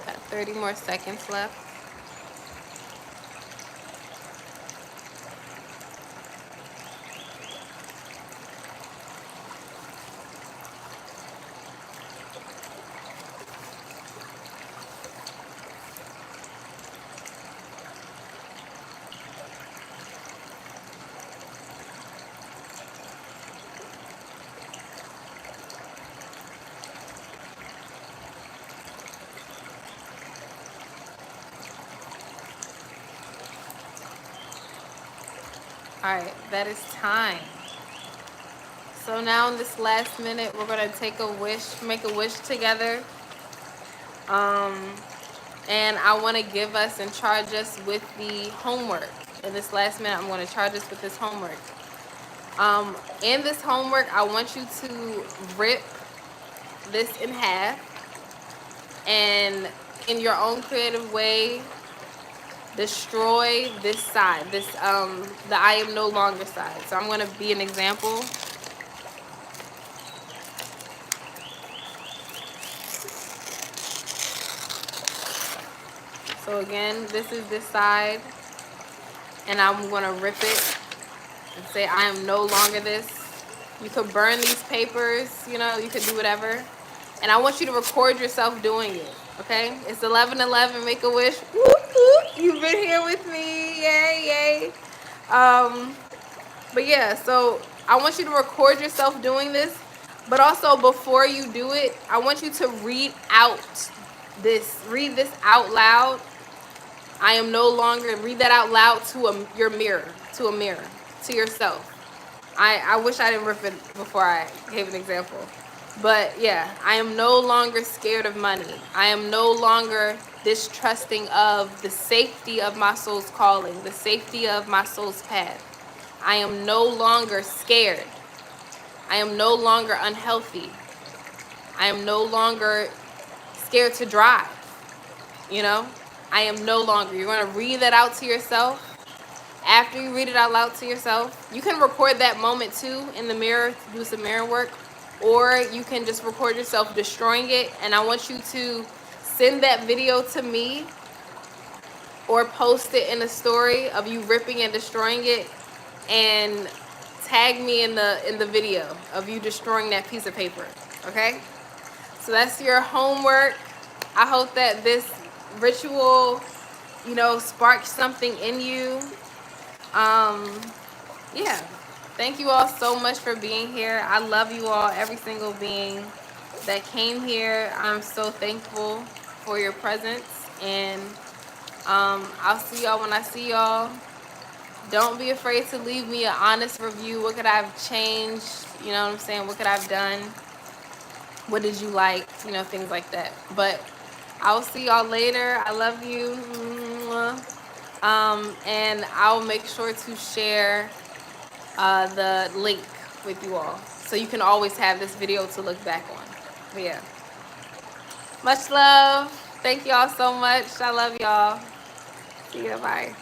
Got 30 more seconds left. All right, that is time. So now in this last minute, we're gonna take a wish, make a wish together. And I want to give us and charge us with the homework. In this last minute, I'm going to charge us with this homework. In this homework, I want you to rip this in half and in your own creative way, destroy this side, this the I am no longer side. So I'm going to be an example. So again, this is this side, and I'm going to rip it and say I am no longer this. You could burn these papers, you know, you could do whatever. And I want you to record yourself doing it, okay? It's 11:11, make a wish. Woo, woo. You've been here with me, yay, yay. But yeah, so I want you to record yourself doing this, but also before you do it, I want you to read this out loud. I am no longer, read that out loud to your mirror, to a mirror, to yourself. I wish I didn't rip it before I gave an example. But yeah, I am no longer scared of money. I am no longer distrusting of the safety of my soul's calling, the safety of my soul's path. I am no longer scared. I am no longer unhealthy. I am no longer scared to drive. You know, I am no longer. You're going to read that out to yourself. After you read it out loud to yourself, you can record that moment too in the mirror, do some mirror work, or you can just record yourself destroying it. And I want you to send that video to me or post it in a story of you ripping and destroying it, and tag me in the video of you destroying that piece of paper. Okay? So that's your homework. I hope that this ritual, you know, sparks something in you. Yeah. Thank you all so much for being here. I love you all, every single being that came here. I'm so thankful for your presence, and I'll see y'all when I see y'all. Don't be afraid to leave me an honest review. What could I have changed? You know what I'm saying? What could I have done? What did you like? You know, things like that. But I'll see y'all later. I love you. And I'll make sure to share the link with you all, so you can always have this video to look back on. But yeah, much love. Thank y'all so much. I love y'all. See you. Bye.